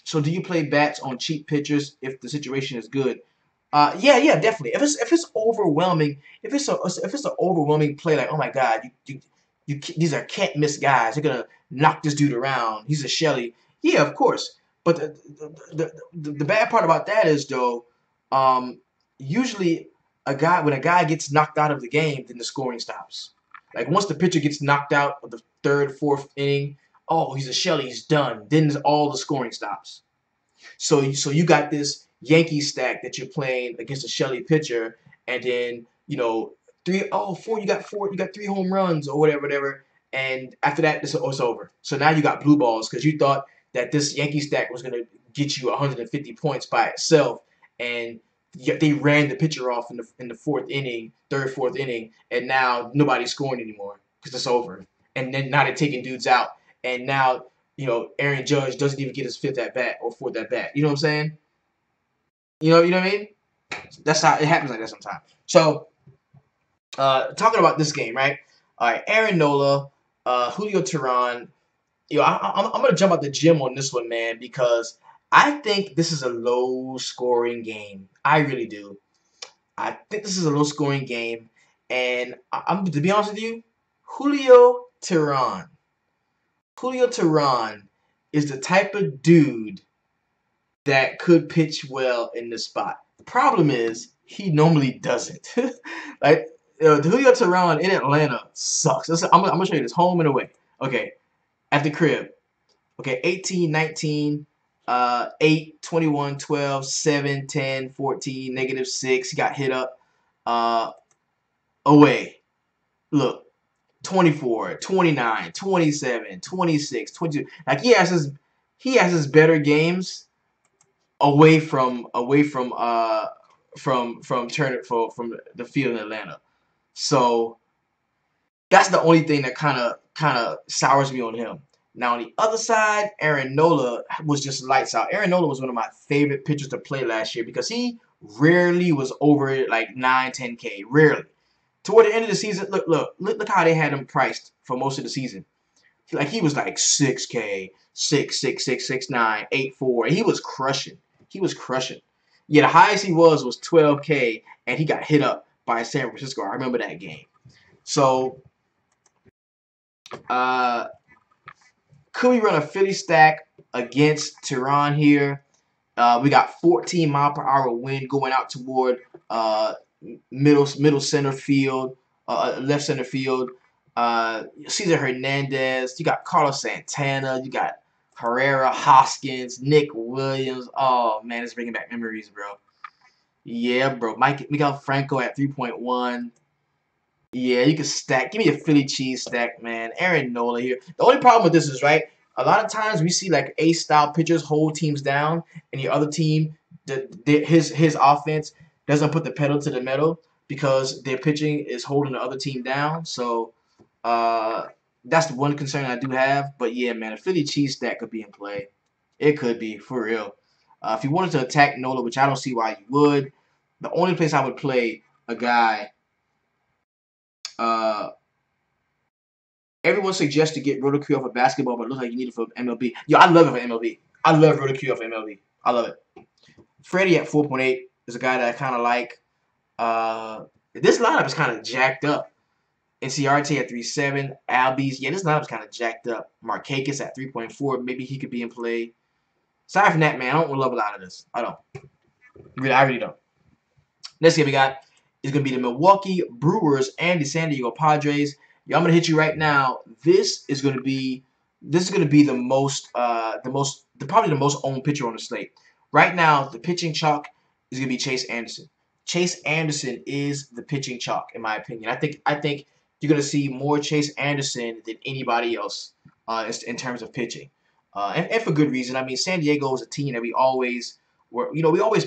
So do you play bats on cheap pitchers if the situation is good? Yeah, definitely. If it's overwhelming, if it's an overwhelming play, like, oh my God, these are can't miss guys. They're gonna knock this dude around. He's a Shelly. Yeah, of course. But the bad part about that is, though, usually when a guy gets knocked out of the game, then the scoring stops. Like, once the pitcher gets knocked out of the third, fourth inning, oh, he's a Shelly, he's done. Then all the scoring stops. So you got this Yankee stack that you're playing against a Shelly pitcher, and then you got three home runs or whatever, and after that it's over. So now you got blue balls because you thought that this Yankee stack was gonna get you 150 points by itself, and yet they ran the pitcher off in the fourth inning, fourth inning, and now nobody's scoring anymore because it's over. And then now they're taking dudes out, and now Aaron Judge doesn't even get his fifth at bat or fourth at bat. You know what I'm saying? You know what I mean? That's how it happens like that sometimes. So, talking about this game, right? All right, Aaron Nola, Julio Teheran. I'm gonna jump out the gym on this one, man, because I think this is a low-scoring game. I really do. I think this is a low-scoring game, and I'm to be honest with you, Julio Teheran. Julio Teheran is the type of dude that could pitch well in this spot. The problem is he normally doesn't. Like, Julio Teheran in Atlanta sucks. I'm gonna show you this home and away. Okay, at the crib. Okay, 18, 19, 8, 21, 12, 7, 10, 14, -6. He got hit up. Away. Look, 24, 29, 27, 26, 22. Like, he has his better games away from from the field in Atlanta. So that's the only thing that kind of sours me on him. Now on the other side, Aaron Nola was just lights out. Aaron Nola was one of my favorite pitchers to play last year because he rarely was over like 9, 10K. Rarely. Toward the end of the season, look how they had him priced for most of the season. Like, he was like 6K, 6, 8, 4. He was crushing. He was crushing. Yeah, the highest he was 12K, and he got hit up by San Francisco. I remember that game. So, could we run a Philly stack against Teheran here? We got 14-mile-per-hour wind going out toward middle center field, left center field. Cesar Hernandez. You got Carlos Santana. You got Herrera, Hoskins, Nick Williams. Oh man, it's bringing back memories, bro. Yeah, bro. Miguel Franco at 3.1. Yeah, you can stack. Give me a Philly cheese stack, man. Aaron Nola here. The only problem with this is, right, a lot of times we see like ace-style pitchers hold teams down, and the other team, his offense doesn't put the pedal to the metal because their pitching is holding the other team down. So that's the one concern I do have. But yeah, man, a Philly cheese stack could be in play. It could be, for real. If you wanted to attack Nola, which I don't see why you would, the only place I would play a guy. Everyone suggests to get Rotokuri off of basketball, but it looks like you need it for MLB. Yo, I love it for MLB. I love Rooter Q off MLB. I love it. Freddie at 4.8 is a guy that I kind of like. This lineup is kind of jacked up. NCRT at 3.7. Albies, yeah, this lineup's kind of jacked up. Markakis at 3.4. Maybe he could be in play. Aside from that, man, I don't love a lot of this. I don't. I really don't. Next game we got is going to be the Milwaukee Brewers and the San Diego Padres. Yo, I'm going to hit you right now. This is going to be the most probably the most owned pitcher on the slate. Right now, the pitching chalk is going to be Chase Anderson. Chase Anderson is the pitching chalk, in my opinion. I think you're going to see more Chase Anderson than anybody else in terms of pitching, and for good reason. I mean, San Diego is a team that we always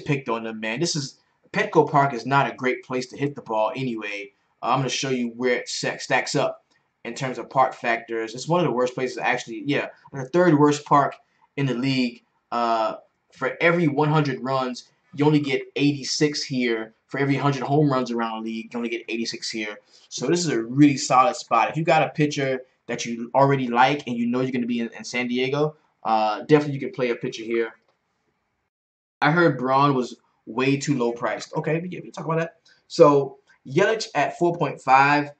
picked on them, man. Petco Park is not a great place to hit the ball anyway. I'm going to show you where it stacks up in terms of park factors. It's one of the worst places, actually. Yeah, the third worst park in the league. For every 100 runs, you only get 86 here. For every 100 home runs around the league, you only get 86 here. So this is a really solid spot. If you got a pitcher that you already like and you know you're going to be in San Diego, definitely you can play a pitcher here. I heard Braun was way too low priced. Okay, we can talk about that. So Yelich at 4.5,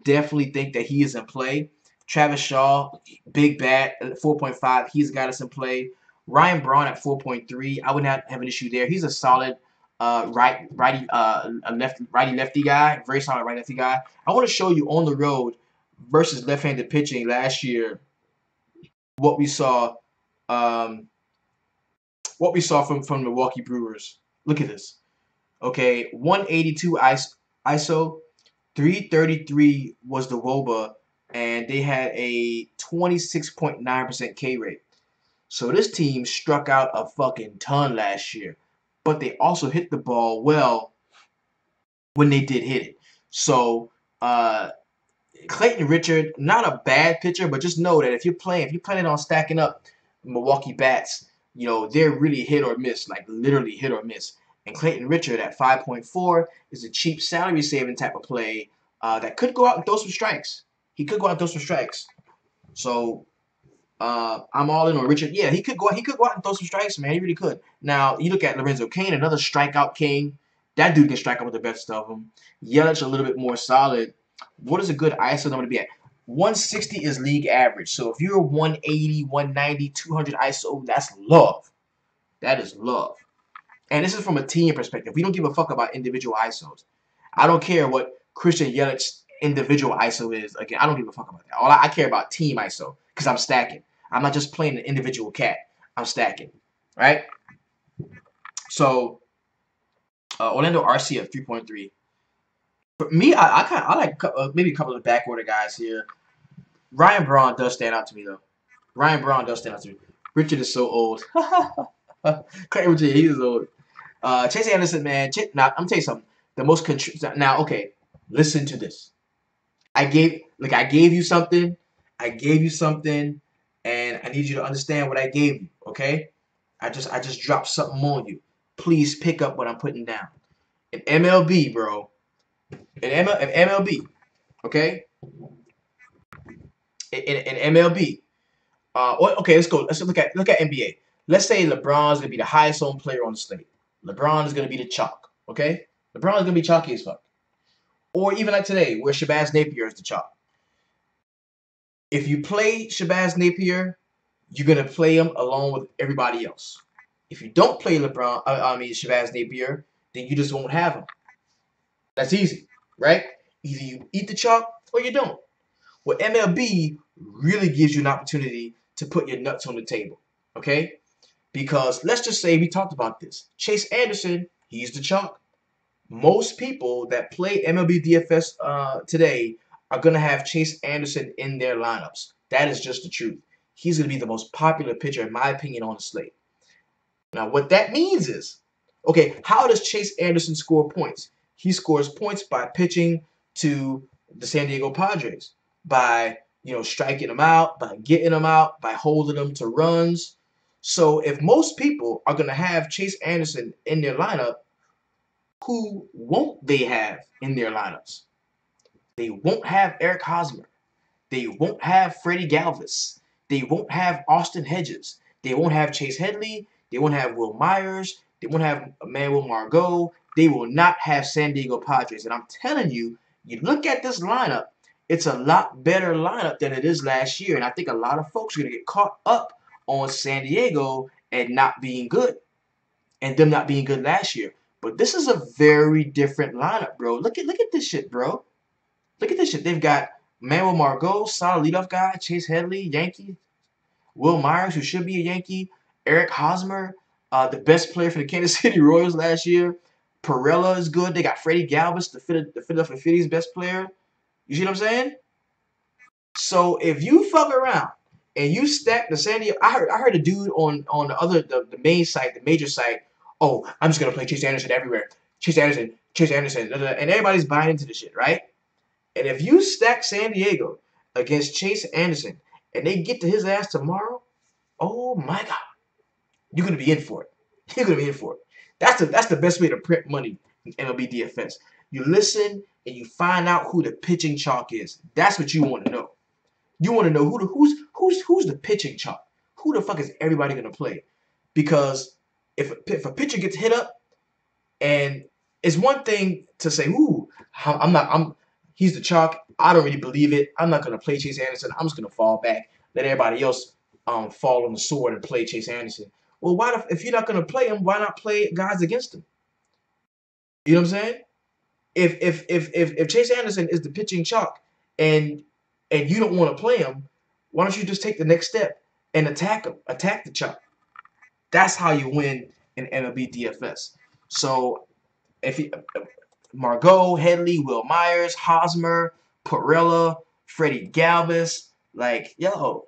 definitely think that he is in play. Travis Shaw, big bat at 4.5, he's got us in play. Ryan Braun at 4.3, I would not have an issue there. He's a solid righty lefty guy, very solid right lefty guy. I want to show you on the road versus left-handed pitching last year what we saw. What we saw from Milwaukee Brewers. Look at this. Okay, 182 ISO, 333 was the WOBA, and they had a 26.9% K rate. So this team struck out a fucking ton last year, but they also hit the ball well when they did hit it. So Clayton Richard, not a bad pitcher, but just know that if you're planning on stacking up Milwaukee bats, you know, they're really hit or miss, like literally hit or miss. And Clayton Richard at 5.4 is a cheap salary saving type of play that could go out and throw some strikes. He could go out and throw some strikes. So I'm all in on Richard. Yeah, he could go out and throw some strikes, man. He really could. Now you look at Lorenzo Cain, another strikeout king. That dude can strike out with the best of them. Yelich a little bit more solid. What is a good ISO number to be at? 160 is league average. So if you're 180, 190, 200 ISO, that's love. That is love. And this is from a team perspective. We don't give a fuck about individual ISOs. I don't care what Christian Yelich's individual ISO is. Again, I don't give a fuck about that. All I care about team ISO because I'm stacking. I'm not just playing an individual cat. I'm stacking, right? So Orlando RC at 3.3. For me, I like maybe a couple of back order guys here. Ryan Braun does stand out to me though. Ryan Braun does stand out to me. Richard is so old. Clayton Richard, he is old. Chase Anderson, man. Now I'm tell you something. The most now, okay, listen to this. I gave you something. I gave you something, and I need you to understand what I gave you. Okay, I just dropped something on you. Please pick up what I'm putting down. In MLB, bro. In MLB, okay. In MLB. Okay, let's go. Let's look at NBA. Let's say LeBron's gonna be the highest owned player on the slate. LeBron is gonna be the chalk. Okay, LeBron is gonna be chalky as fuck. Or even like today, where Shabazz Napier is the chalk. If you play Shabazz Napier, you're gonna play him along with everybody else. If you don't play Shabazz Napier, then you just won't have him. That's easy, right? Either you eat the chalk or you don't. Well, MLB really gives you an opportunity to put your nuts on the table, okay? Because let's just say we talked about this. Chase Anderson, he's the chalk. Most people that play MLB DFS today are going to have Chase Anderson in their lineups. That is just the truth. He's going to be the most popular pitcher, in my opinion, on the slate. Now, what that means is, okay, how does Chase Anderson score points? He scores points by pitching to the San Diego Padres, by striking them out, by getting them out, by holding them to runs. So if most people are going to have Chase Anderson in their lineup, who won't they have in their lineups? They won't have Eric Hosmer. They won't have Freddie Galvis. They won't have Austin Hedges. They won't have Chase Headley. They won't have Will Myers. They won't have Emmanuel Margot. They will not have San Diego Padres. And I'm telling you, you look at this lineup, it's a lot better lineup than it is last year. And I think a lot of folks are going to get caught up on San Diego and not being good and them not being good last year. But this is a very different lineup, bro. Look at this shit, bro. Look at this shit. They've got Manuel Margot, solid leadoff guy, Chase Headley, Yankee, Will Myers, who should be a Yankee, Eric Hosmer, the best player for the Kansas City Royals last year. Perella is good. They got Freddie Galvis, the Philadelphia Phillies best player. You see what I'm saying? So if you fuck around and you stack the San Diego, I heard a dude on the main site, the major site. Oh, I'm just gonna play Chase Anderson everywhere. Chase Anderson, and everybody's buying into the shit, right? And if you stack San Diego against Chase Anderson and they get to his ass tomorrow, oh my God, you're gonna be in for it. You're gonna be in for it. That's the best way to print money in MLB DFS. You listen and you find out who the pitching chalk is. That's what you want to know. You want to know who's the pitching chalk. Who the fuck is everybody gonna play? Because if a pitcher gets hit up, and it's one thing to say, "Ooh, he's the chalk. I don't really believe it. I'm not gonna play Chase Anderson. I'm just gonna fall back, let everybody else fall on the sword and play Chase Anderson." Well, if you're not gonna play him, why not play guys against him? You know what I'm saying? If Chase Anderson is the pitching chalk and you don't want to play him, why don't you just take the next step and attack him, attack the chalk? That's how you win in MLB DFS. So if you, Margot, Headley, Will Myers, Hosmer, Perella, Freddie Galvis, like, yo,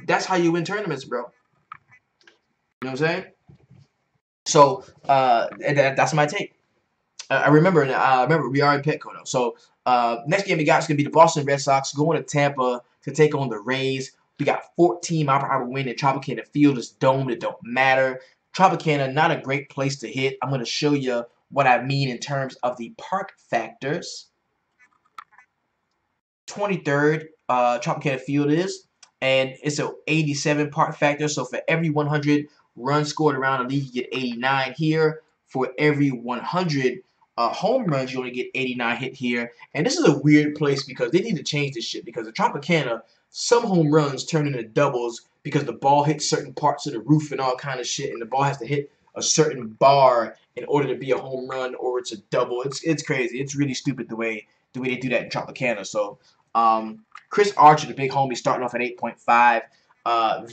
that's how you win tournaments, bro. You know what I'm saying? So that's my take. I remember we are in Petco though. So next game we got is gonna be the Boston Red Sox going to Tampa to take on the Rays. We got 14 mile per hour wind at Tropicana Field. It's domed. It don't matter. Tropicana, not a great place to hit. I'm gonna show you what I mean in terms of the park factors. 23rd Tropicana Field is, and it's an 87 park factor. So for every 100 runs scored around the league, you get 89 here. For every 100 home runs, you only get 89 hit here. And this is a weird place because they need to change this shit because the Tropicana, some home runs turn into doubles because the ball hits certain parts of the roof and all kind of shit, and the ball has to hit a certain bar in order to be a home run or it's a double. It's crazy. It's really stupid the way they do that in Tropicana. So Chris Archer, the big homie, starting off at 8.5.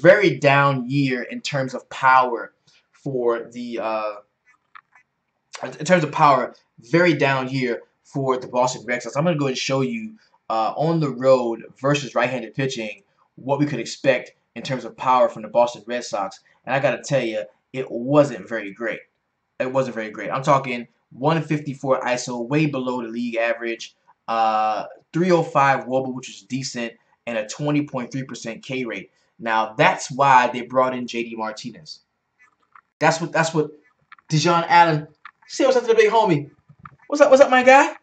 Very down year in terms of power for the very down year for the Boston Red Sox. I'm going to go and show you on the road versus right-handed pitching what we could expect in terms of power from the Boston Red Sox. And I got to tell you, it wasn't very great. It wasn't very great. I'm talking 154 ISO, way below the league average, 305 wOBA, which is decent, and a 20.3% K rate. Now, that's why they brought in JD Martinez. That's what Dejon Allen. Say what's up to the big homie. What's up, my guy?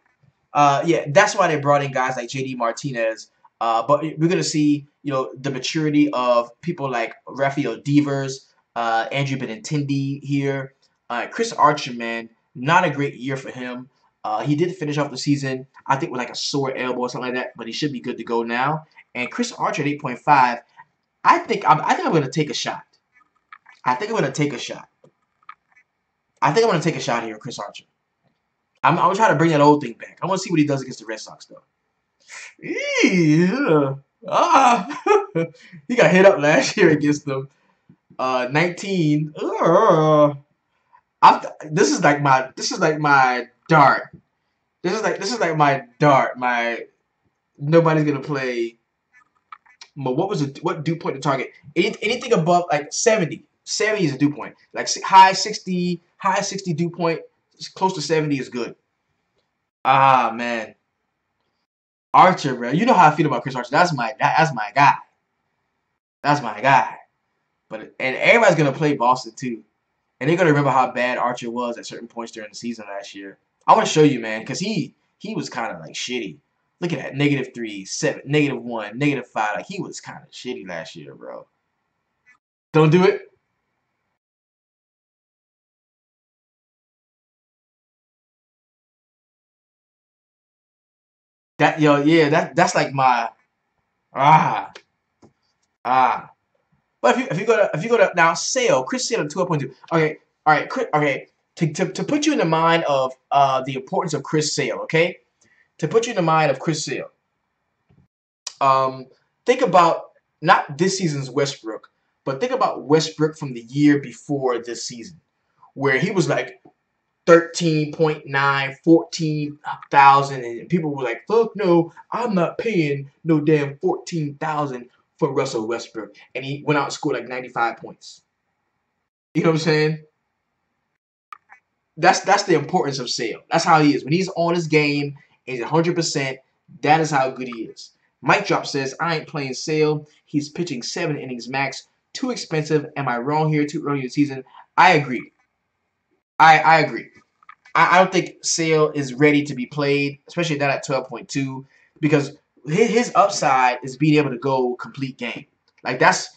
Yeah, that's why they brought in guys like JD Martinez. But we're gonna see, the maturity of people like Rafael Devers, Andrew Benintendi here. Chris Archer, man, not a great year for him. He did finish off the season, I think, with like a sore elbow or something like that, but he should be good to go now. And Chris Archer at 8.5, I think I'm gonna take a shot. I think I'm gonna take a shot. I think I'm gonna take a shot here, Chris Archer. I'm gonna try to bring that old thing back. I want to see what he does against the Red Sox, though. Yeah. He got hit up last year against them. 19. This is like my dart. This is like my dart. Nobody's gonna play. What dew point to target? Anything above like 70. 70 is a dew point. Like high 60 dew point, close to 70 is good. Ah, man. Archer, bro. You know how I feel about Chris Archer. That's my guy. That's my guy. And everybody's gonna play Boston too. And they're gonna remember how bad Archer was at certain points during the season last year. I want to show you, man, because he was kind of like shitty. Look at that, -3, 7, -1, -5. Like he was kind of shitty last year, bro. Don't do it. Yeah, that's like my ah ah. But if you go to now Sale, Chris Sale at 12.2. Okay, all right, okay. To put you in the mind of the importance of Chris Sale, okay? To put you in the mind of Chris Sale, um, think about not this season's Westbrook, but think about Westbrook from the year before this season, where he was like 13.9, 14,000, and people were like, fuck no, I'm not paying no damn 14,000 for Russell Westbrook. And he went out and scored like 95 points. You know what I'm saying? That's the importance of Sale. That's how he is. When he's on his game, he's 100%. That is how good he is. Mike Drop says, I ain't playing Sale. He's pitching 7 innings max. Too expensive. Am I wrong here? Too early in the season? I agree. I agree. I don't think Sale is ready to be played, especially not at 12.2, because his upside is being able to go complete game. Like that's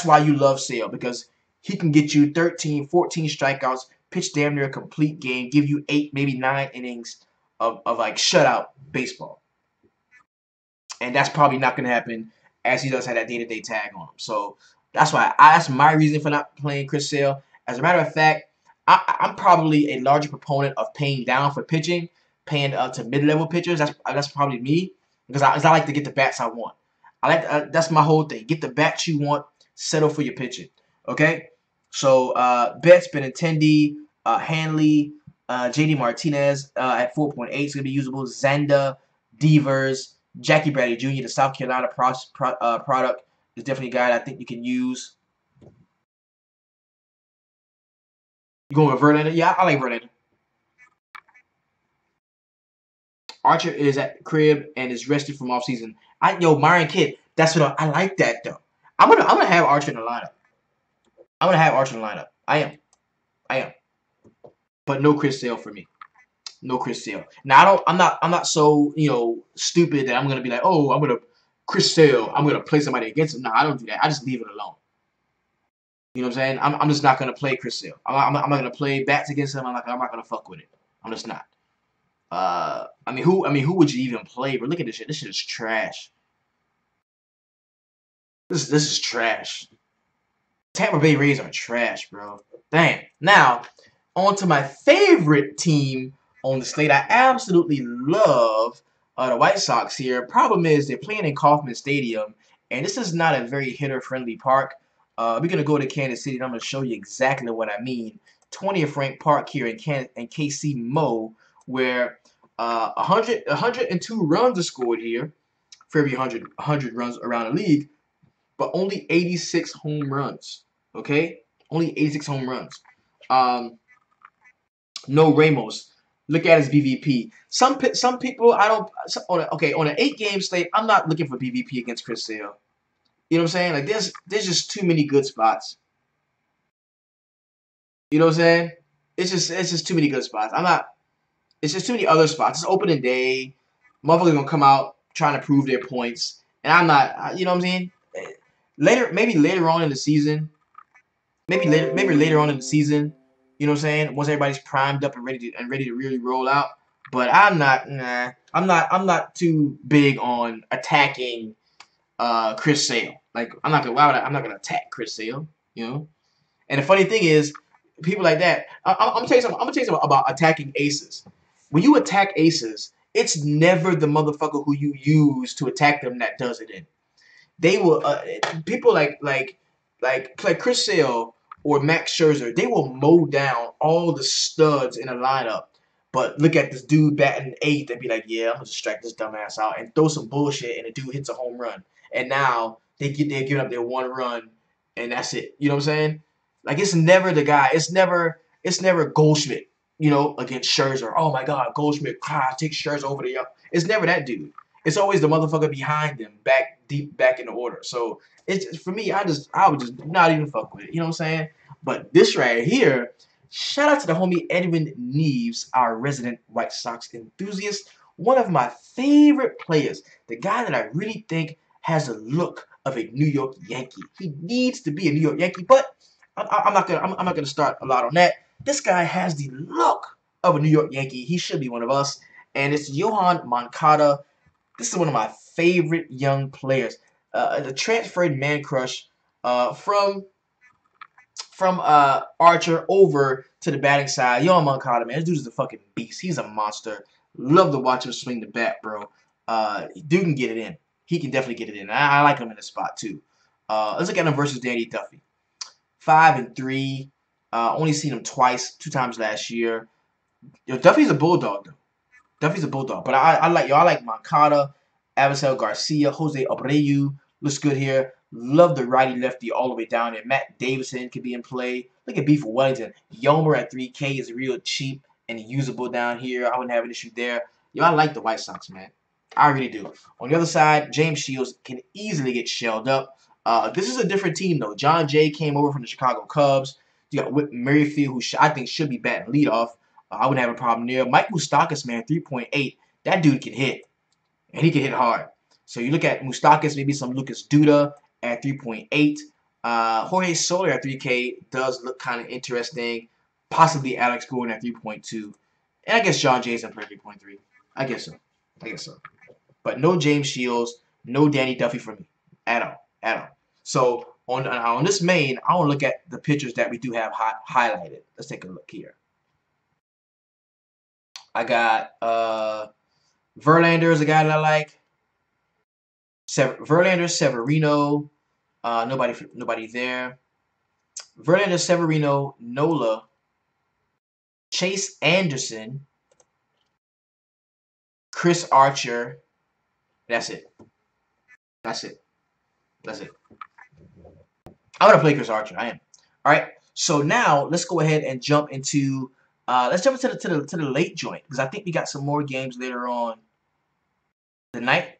why you love Sale, because he can get you 13, 14 strikeouts, pitch damn near a complete game, give you 8, maybe 9 innings of like shutout baseball. And that's probably not going to happen, as he does have that day-to-day tag on him. So that's my reason for not playing Chris Sale. As a matter of fact, I'm probably a larger proponent of paying down for pitching, paying to mid-level pitchers. That's probably me, because I like to get the bats I want. That's my whole thing. Get the bats you want, settle for your pitching. Okay, so Betts, Benintendi, Hanley, JD Martinez at 4.8 is gonna be usable. Zanda, Devers, Jackie Bradley Jr., the South Carolina product, is definitely a guy that I think you can use. You going with Verlander? Yeah, I like Verlander. Archer is at the crib and is rested from offseason. Myron Kidd. That's what I like that though. I'm gonna have Archer in the lineup. I'm gonna have Archer in the lineup. I am. But no Chris Sale for me. No Chris Sale. Now I'm not so stupid that I'm gonna be like, oh, I'm gonna Chris Sale. I'm gonna play somebody against him. No, I don't do that. I just leave it alone. You know what I'm saying? I'm just not gonna play Chris Sale. I'm not gonna play bats against him. I'm not gonna fuck with it. I'm just not. I mean, who would you even play? But look at this shit. This shit is trash. This is trash. Tampa Bay Rays are trash, bro. Damn. Now, on to my favorite team on the slate. I absolutely love the White Sox here. Problem is, they're playing in Kauffman Stadium, and this is not a very hitter-friendly park. We're going to go to Kansas City, and I'm going to show you exactly what I mean. 20th ranked park here in KC Mo, where 102 runs are scored here for every 100 runs around the league, but only 86 home runs. Okay, only 86 home runs. No Ramos. Look at his BVP. Some people I don't. On an 8-game slate, I'm not looking for BVP against Chris Sale. You know what I'm saying? Like there's just too many good spots. You know what I'm saying? It's just too many good spots. I'm not. It's just too many other spots. It's opening day. Motherfuckers gonna come out trying to prove their points, and I'm not. You know what I'm saying? Maybe later on in the season, maybe later on in the season, you know what I'm saying? Once everybody's primed up and ready to really roll out. But I'm not. Nah. I'm not too big on attacking Chris Sale. Like I'm not gonna. Why would I'm not gonna attack Chris Sale. You know. And the funny thing is, people like that. I'm gonna tell you something. I'm gonna tell you something about attacking aces. When you attack aces, it's never the motherfucker who you use to attack them that does it in. They will people like Chris Sale or Max Scherzer. They will mow down all the studs in a lineup. But look at this dude batting 8th and be like, yeah, I'm gonna just strike this dumbass out and throw some bullshit, and the dude hits a home run. And now they're giving up their 1 run, and that's it. You know what I'm saying? Like it's never the guy. It's never Goldschmidt. Against Scherzer. Oh my God, Goldschmidt, take Scherzer over the. It's never that dude. It's always the motherfucker behind them, deep back in the order. So it's for me. I would just not even fuck with it. You know what I'm saying? But this right here, shout out to the homie Edwin Neves, our resident White Sox enthusiast. One of my favorite players. The guy that I really think has a look of a New York Yankee. He needs to be a New York Yankee, but I'm not gonna start a lot on that. This guy has the look of a New York Yankee. He should be one of us, and it's Yohan Moncada. This is one of my favorite young players. The transferred man crush from Archer over to the batting side. Yohan Moncada, man, this dude is a fucking beast. He's a monster. Love to watch him swing the bat, bro. Dude can get it in. He can definitely get it in. I like him in the spot too. Let's look at him versus Danny Duffy. 5-3. Only seen him twice, 2 times last year. Yo, Duffy's a bulldog though. Duffy's a bulldog. But I like Moncada, Avisel Garcia, Jose Abreu. Looks good here. Love the righty-lefty all the way down there. Matt Davidson could be in play. Look at B for Wellington. Yomer at 3K is real cheap and usable down here. I wouldn't have an issue there. Yo, I like the White Sox, man. I really do. On the other side, James Shields can easily get shelled up. This is a different team, though. John Jay came over from the Chicago Cubs. You got Whit Merrifield, who I think should be batting leadoff. I wouldn't have a problem there. Mike Moustakas, man, 3.8. That dude can hit, and he can hit hard. So you look at Moustakas, maybe some Lucas Duda at 3.8. Jorge Soler at 3K does look kind of interesting. Possibly Alex Gordon at 3.2. And I guess John Jay's at 3.3. I guess so. But no James Shields, no Danny Duffy for me. At all. So on this main, I want to look at the pitchers that we do have highlighted. Let's take a look here. I got Verlander is a guy that I like. Verlander, Severino, nobody there. Verlander, Severino, Nola, Chase Anderson, Chris Archer. That's it. I'm gonna play Chris Archer. I am. All right. So now let's go ahead and jump into the late joint because I think we got some more games later on. The night.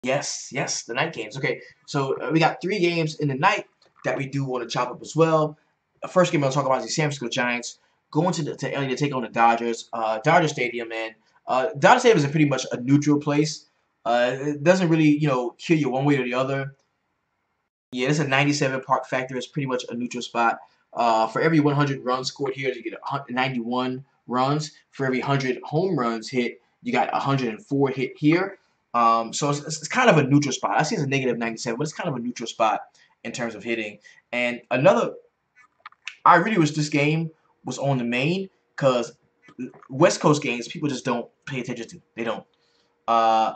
Yes, the night games. Okay, so we got 3 games in the night that we do want to chop up as well. The first game I'll talk about is the San Francisco Giants going to LA to take on the Dodgers. Dodger Stadium, man. Dodger Stadium is pretty much a neutral place. It doesn't really, kill you one way or the other. Yeah, it's a 97 park factor. It's pretty much a neutral spot. For every 100 runs scored here, you get 91 runs. For every 100 home runs hit, you got 104 hit here. So it's kind of a neutral spot. I see it's a negative 97, but it's kind of a neutral spot in terms of hitting. And I really wish this game was on the main because West Coast games people just don't pay attention to. They don't.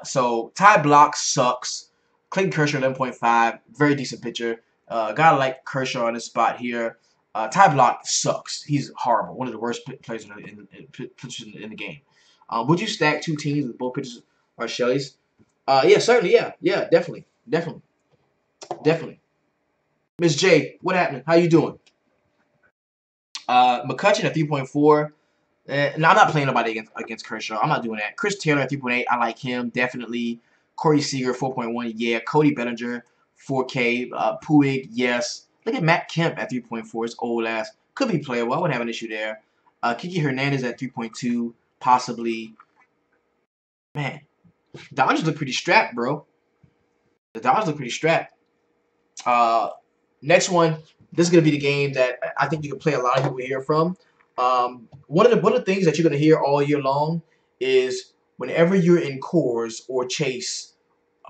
So Ty Block sucks. Clayton Kershaw 11.5, very decent pitcher. Gotta like Kershaw on this spot here. Ty Block sucks. He's horrible. One of the worst players in the game. Would you stack 2 teams with both pitchers are Shelley's? Yeah, certainly. Yeah, definitely. Miss J, what happened? How you doing? McCutcheon at 3.4. No, I'm not playing nobody against Kershaw. I'm not doing that. Chris Taylor at 3.8. I like him definitely. Corey Seager 4.1. Yeah. Cody Bellinger 4K. Puig, yes. Look at Matt Kemp at 3.4. It's old ass. Could be playable. I wouldn't have an issue there. Kiki Hernandez at 3.2. Possibly. Man, Dodgers look pretty strapped, bro. The Dodgers look pretty strapped. Next one. This is gonna be the game that I think you can play a lot of people here from. One of the things that you're gonna hear all year long is whenever you're in Coarse or Chase,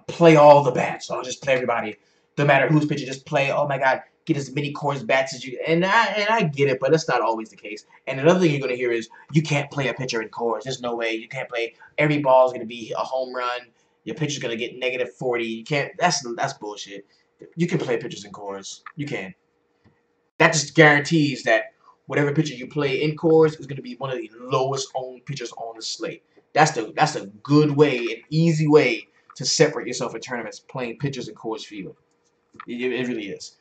play all the bats. I'll just play everybody, no matter who's pitching. Just play. Oh my God, get as many Coarse bats as you. And I get it, but that's not always the case. And another thing you're gonna hear is you can't play a pitcher in Coarse. There's no way you can't play. Every ball is gonna be a home run. Your pitcher's gonna get negative 40. You can't. That's bullshit. You can play pitchers in Coarse. You can. That just guarantees that whatever pitcher you play in Coarse is going to be one of the lowest owned pitchers on the slate. That's a good way, an easy way to separate yourself in tournaments playing pitchers in Coarse Field. It really is.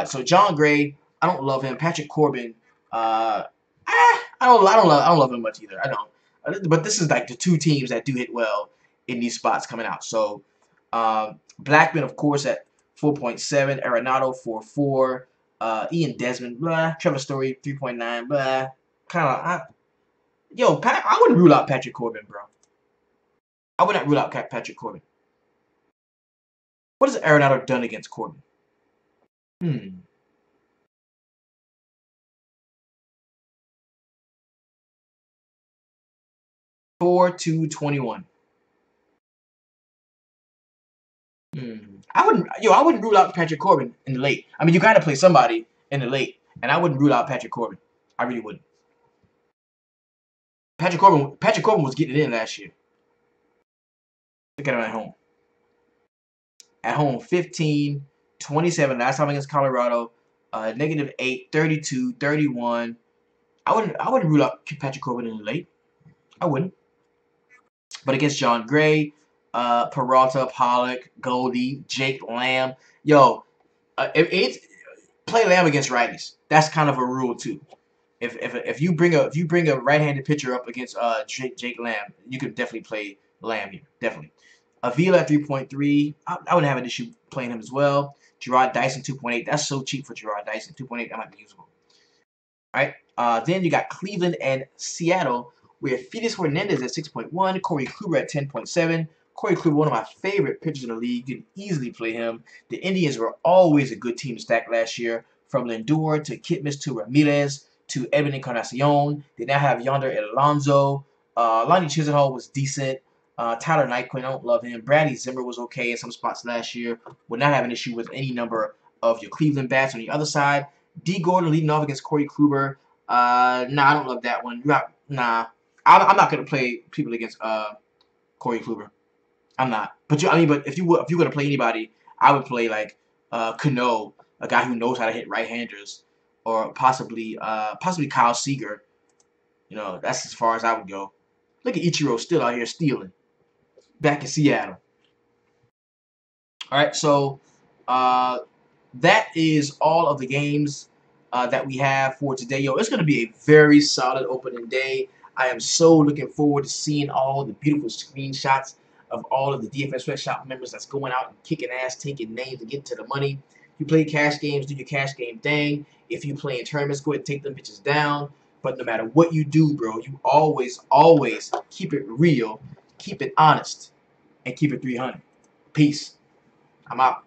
So John Gray, I don't love him. Patrick Corbin, I don't love him much either. I don't. But this is like the 2 teams that do hit well in these spots coming out. So Blackman, of course, at 4.7. Arenado 4.4. Ian Desmond, blah. Trevor Story, 3.9, blah. I wouldn't rule out Patrick Corbin, bro. I would not rule out Patrick Corbin. What has Arenado done against Corbin? 4-2-21. I wouldn't rule out Patrick Corbin in the late. I mean, you got to play somebody in the late, and I wouldn't rule out Patrick Corbin. I really wouldn't. Patrick Corbin was getting it in last year. Look at him at home. At home, 15, 27 last time against Colorado, -8, 32, 31. I wouldn't rule out Patrick Corbin in the late. I wouldn't. But against John Gray, Peralta, Pollock, Goldie, Jake Lamb, yo, it's play Lamb against righties. That's kind of a rule too. If you bring a right-handed pitcher up against Jake Lamb, you could definitely play Lamb here. Definitely. Avila at 3.3. I wouldn't have an issue playing him as well. Gerard Dyson 2.8. That's so cheap for Gerard Dyson. 2.8. That might be usable. All right. Then you got Cleveland and Seattle. We have Felix Hernandez at 6.1. Corey Kluber at 10.7. Corey Kluber, one of my favorite pitchers in the league. You can easily play him. The Indians were always a good team to stack last year. From Lindor to Kitmus to Ramirez to Edwin Encarnacion. They now have Yonder Alonso. Lonnie Chisenhall was decent. Tyler Nyquin, I don't love him. Bradley Zimmer was okay in some spots last year. Would not have an issue with any number of your Cleveland bats. On the other side, D. Gordon leading off against Corey Kluber. Nah, I don't love that one. Nah. I'm not gonna play people against Corey Kluber. I'm not. But if you're gonna play anybody, I would play like Cano, a guy who knows how to hit right-handers, or possibly Kyle Seager. You know, that's as far as I would go. Look at Ichiro still out here stealing. Back in Seattle. All right, so that is all of the games that we have for today. Yo, it's going to be a very solid opening day. I am so looking forward to seeing all the beautiful screenshots of all of the DFS Sweatshop members that's going out and kicking ass, taking names, and getting to the money. If you play cash games, do your cash game thing. If you play in tournaments, go ahead and take them bitches down. But no matter what you do, bro, you always keep it real, keep it honest, and keep it 300. Peace. I'm out.